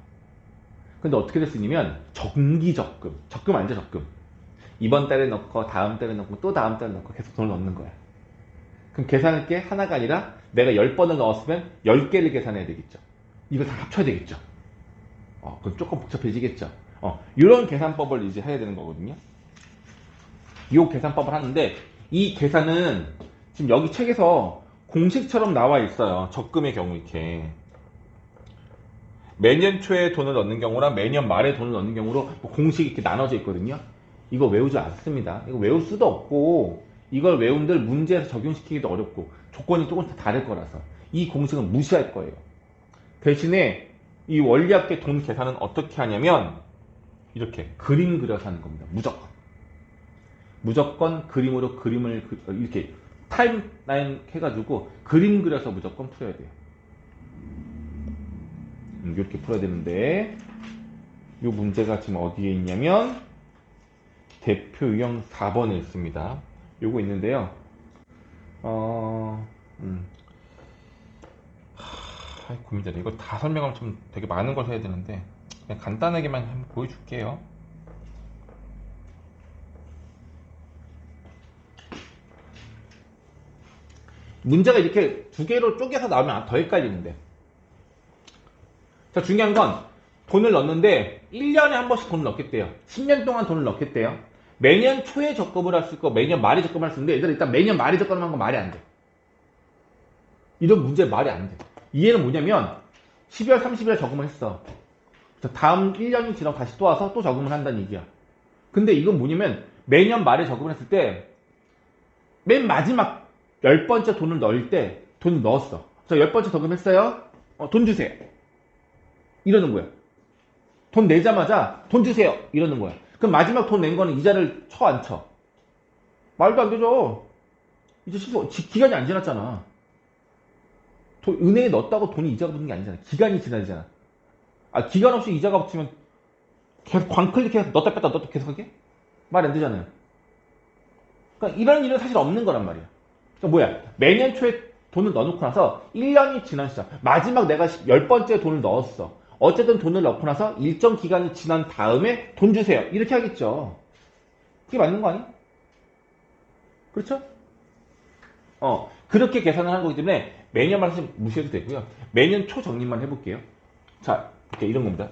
근데 어떻게 됐으면 정기적금. 적금 아니죠, 적금. 이번 달에 넣고 다음 달에 넣고 또 다음 달에 넣고 계속 돈을 넣는 거야. 그럼 계산할 게 하나가 아니라 내가 10번을 넣었으면 10개를 계산해야 되겠죠. 이걸 다 합쳐야 되겠죠. 그럼 조금 복잡해지겠죠. 이런 계산법을 이제 해야 되는 거거든요. 이 계산법을 하는데 이 계산은 지금 여기 책에서 공식처럼 나와 있어요. 적금의 경우 이렇게. 매년 초에 돈을 넣는 경우랑 매년 말에 돈을 넣는 경우로 공식이 이렇게 나눠져 있거든요. 이거 외우지 않습니다. 이거 외울 수도 없고 이걸 외운들 문제에서 적용시키기도 어렵고 조건이 조금씩 다를 거라서 이 공식은 무시할 거예요. 대신에 이 원리학계 돈 계산은 어떻게 하냐면 이렇게 그림 그려서 하는 겁니다. 무조건 그림으로 그림을 이렇게 타임라인 해가지고 그림 그려서 무조건 풀어야 돼요. 이렇게 풀어야 되는데 이 문제가 지금 어디에 있냐면 대표 유형 4번에 있습니다. 요거 있는데요. 고민되네. 이거 다 설명하면 좀 되게 많은 걸 해야 되는데 그냥 간단하게만 한번 보여줄게요. 문제가 이렇게 두 개로 쪼개서 나오면 더 헷갈리는데. 자, 중요한 건 돈을 넣는데 1년에 한 번씩 돈을 넣겠대요. 10년 동안 돈을 넣겠대요. 매년 초에 적금을 할 수 있고 매년 말에 적금을 할 수 있는데 얘들아 일단 매년 말에 적금하는 건 말이 안 돼. 이런 문제 말이 안 돼. 이해는 뭐냐면 12월 30일에 적금을 했어. 다음 1년이 지나고 다시 또 와서 또 적금을 한다는 얘기야. 근데 이건 뭐냐면 매년 말에 적금을 했을 때 맨 마지막 10번째 돈을 넣을 때 돈을 넣었어. 자, 10번째 적금했어요. 돈 주세요. 이러는 거야. 돈 내자마자 돈 주세요. 이러는 거야. 그럼 마지막 돈 낸 거는 이자를 쳐 안 쳐? 말도 안 되죠. 이제 기간이 안 지났잖아. 은행에 넣었다고 돈이 이자가 붙는 게 아니잖아. 기간이 지나잖아. 기간 없이 이자가 붙으면 계속 광클릭해서 넣었다 뺐다 넣었다 계속하게? 말이 안 되잖아요. 그러니까 이런 일은 사실 없는 거란 말이야. 그러니까 뭐야? 매년 초에 돈을 넣어놓고 나서 1년이 지난 시점, 마지막 내가 10번째 돈을 넣었어. 어쨌든 돈을 넣고 나서 일정 기간이 지난 다음에 돈 주세요. 이렇게 하겠죠. 그게 맞는 거 아니? 그렇죠? 그렇게 계산을 하는 거기 때문에 매년 말씀 무시해도 되고요. 매년 초 정리만 해볼게요. 자, 이렇게 이런 겁니다.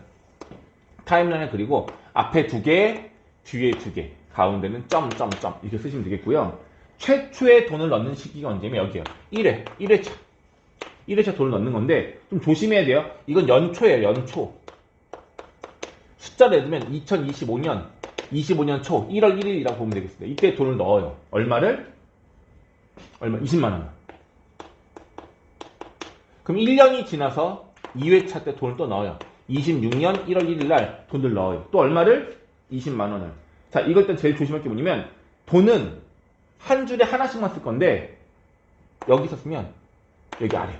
타임라인을 그리고 앞에 2개, 뒤에 2개, 가운데는 점점점 이렇게 쓰시면 되겠고요. 최초의 돈을 넣는 시기가 언제면 여기요. 1회차 돈을 넣는 건데 좀 조심해야 돼요. 이건 연초예요. 연초. 숫자를 내두면 2025년 25년 초 1월 1일이라고 보면 되겠습니다. 이때 돈을 넣어요. 얼마를? 20만 원. 그럼 1년이 지나서 2회차 때 돈을 또 넣어요. 26년 1월 1일 날 돈을 넣어요. 또 얼마를? 20만 원을. 자, 이걸 때 제일 조심할 게 뭐냐면 돈은 한 줄에 하나씩만 쓸 건데 여기 썼으면 여기 아래.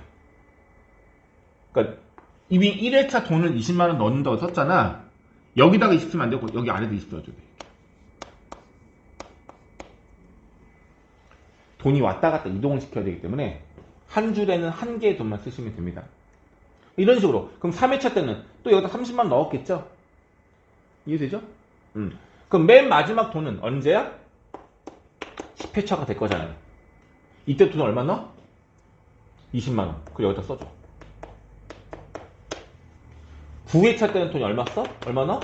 그러니까 이미 1회차 돈을 20만 원 넣는다고 썼잖아. 여기다가 20 쓰면 안 되고 여기 아래도 20 써줘야 돼. 돈이 왔다 갔다 이동을 시켜야 되기 때문에 한 줄에는 한 개의 돈만 쓰시면 됩니다. 이런 식으로. 그럼 3회차 때는 또 여기다 30만 넣었겠죠? 이해되죠? 그럼 맨 마지막 돈은 언제야? 10회차가 될 거잖아요. 이때 돈 얼마 넣어? 20만 원. 그리고 여기다 써줘. 9회차 때는 돈이 얼마 써? 얼마 넣어?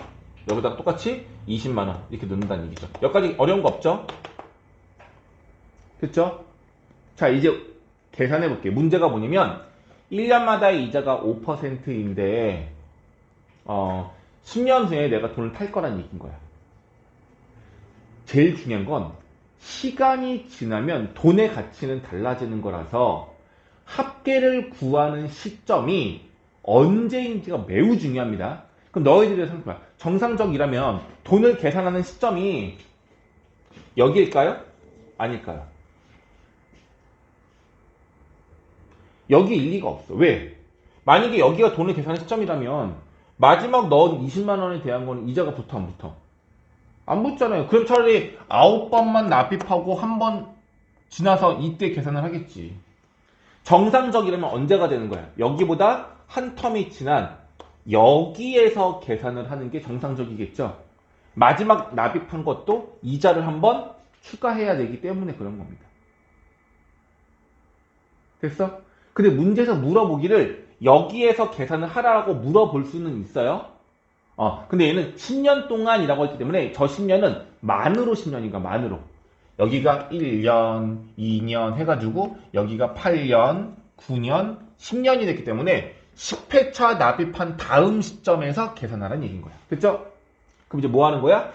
여기다 똑같이 20만 원 이렇게 넣는다는 얘기죠. 여기까지 어려운 거 없죠? 됐죠? 자, 이제 계산해 볼게요. 문제가 뭐냐면 1년마다의 이자가 5%인데 10년 후에 내가 돈을 탈 거란 얘기인 거야. 제일 중요한 건 시간이 지나면 돈의 가치는 달라지는 거라서 합계를 구하는 시점이 언제인지가 매우 중요합니다. 그럼 너희들이 생각해봐. 정상적이라면 돈을 계산하는 시점이 여기일까요? 아닐까요? 여기 일리가 없어. 왜? 만약에 여기가 돈을 계산하는 시점이라면 마지막 넣은 20만 원에 대한 거는 이자가 붙어 안 붙어? 안 붙잖아요. 그럼 차라리 9번만 납입하고 한 번 지나서 이때 계산을 하겠지. 정상적이라면 언제가 되는 거야? 여기보다 한 텀이 지난 여기에서 계산을 하는 게 정상적이겠죠. 마지막 납입한 것도 이자를 한번 추가해야 되기 때문에 그런 겁니다. 됐어? 근데 문제에서 물어보기를 여기에서 계산을 하라고 물어볼 수는 있어요. 근데 얘는 10년 동안이라고 했기 때문에 저 10년은 만으로 10년인가 만으로. 여기가 1년, 2년 해가지고 여기가 8년, 9년, 10년이 됐기 때문에 10회차 납입한 다음 시점에서 계산하라는 얘기인 거야. 됐죠? 그럼 이제 뭐 하는 거야?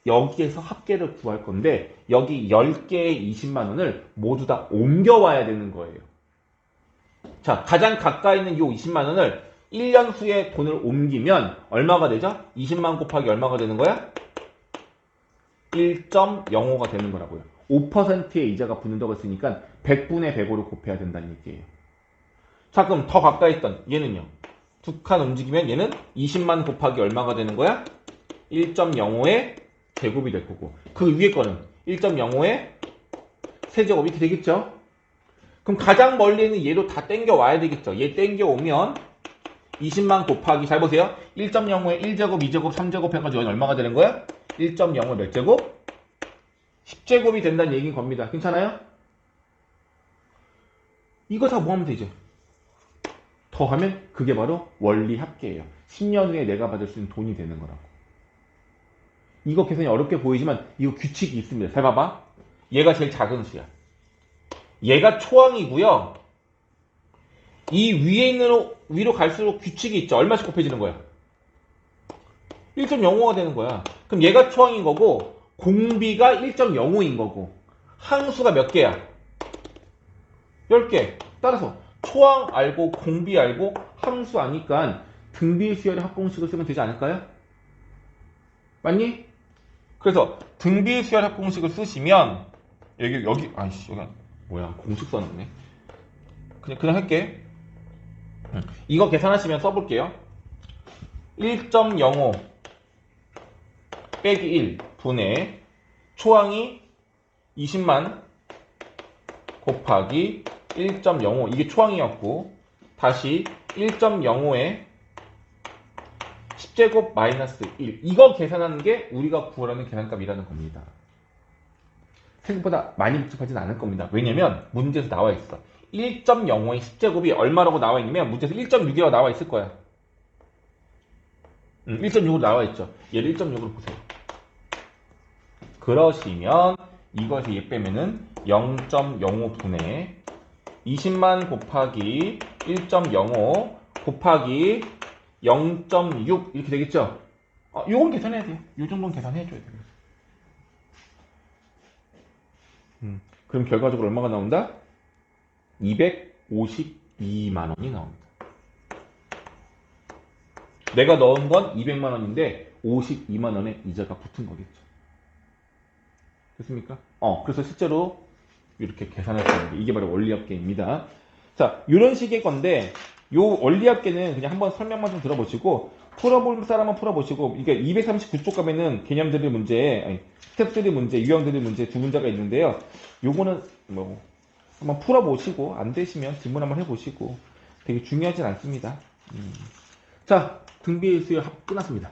여기에서 합계를 구할 건데 여기 10개의 20만 원을 모두 다 옮겨와야 되는 거예요. 자, 가장 가까이 있는 이 20만 원을 1년 후에 돈을 옮기면 얼마가 되죠? 20만 곱하기 얼마가 되는 거야? 1.05가 되는 거라고요. 5%의 이자가 붙는다고 했으니까 100분의 105를 곱해야 된다는 얘기예요. 자, 그럼 더 가까이 있던 얘는요. 두 칸 움직이면 얘는 20만 곱하기 얼마가 되는 거야? 1.05의 제곱이 될 거고 그 위에 거는 1.05의 세제곱 이렇게 되겠죠? 그럼 가장 멀리 있는 얘로 다 땡겨 와야 되겠죠? 얘 땡겨 오면 20만 곱하기 잘 보세요. 1.05에 1제곱, 2제곱, 3제곱 해가지고 얼마가 되는 거야? 1.05 몇 제곱? 10제곱이 된다는 얘기인 겁니다. 괜찮아요? 이거 다 뭐 하면 되죠? 더하면 그게 바로 원리 합계예요. 10년 후에 내가 받을 수 있는 돈이 되는 거라고. 이거 계산이 어렵게 보이지만 이거 규칙이 있습니다. 잘 봐봐. 얘가 제일 작은 수야. 얘가 초항이고요. 이 위에 있는 위로 갈수록 규칙이 있죠. 얼마씩 곱해지는 거야? 1.05가 되는 거야. 그럼 얘가 초항인 거고 공비가 1.05인 거고 항수가 몇 개야? 10개. 따라서 초항 알고 공비 알고 함수 아니까 등비 수열의 합공식을 쓰면 되지 않을까요? 맞니? 그래서 등비 수열 합공식을 쓰시면 여기 아이씨 여기 뭐야 공식 써놨네. 그냥 할게. 이거 계산하시면 써볼게요. 1.05 빼기 1 분의 초항이 20만 곱하기 1.05 이게 초항이었고 다시 1.05에 10제곱 마이너스 1 이거 계산하는 게 우리가 구하라는 계산값이라는 겁니다. 생각보다 많이 복잡하진 않을 겁니다. 왜냐면 문제에서 나와 있어. 1.05의 10제곱이 얼마라고 나와 있냐면 문제에서 1.6이라고 나와 있을 거야. 1.6으로 나와 있죠. 얘를 1.6으로 보세요. 그러시면 이것에 얘 빼면은 0.05분의 20만 곱하기 1.05 곱하기 0.6 이렇게 되겠죠? 요건 계산해야 돼요. 요 정도는 계산해줘야 돼요. 그럼 결과적으로 얼마가 나온다? 252만 원이 나옵니다. 내가 넣은 건 200만 원인데 52만 원의 이자가 붙은 거겠죠. 됐습니까? 그래서 실제로 이렇게 계산할 수 있는 게 이게 바로 원리합계입니다. 자, 이런 식의 건데 요 원리합계는 그냥 한번 설명만 좀 들어보시고 풀어볼 사람은 풀어보시고 이게 239쪽 가면은 개념들의 문제, 아니, 스텝들의 문제, 유형들의 문제 두 문제가 있는데요. 요거는 뭐 한번 풀어보시고 안 되시면 질문 한번 해보시고 되게 중요하진 않습니다. 자, 등비 수요 끝났습니다.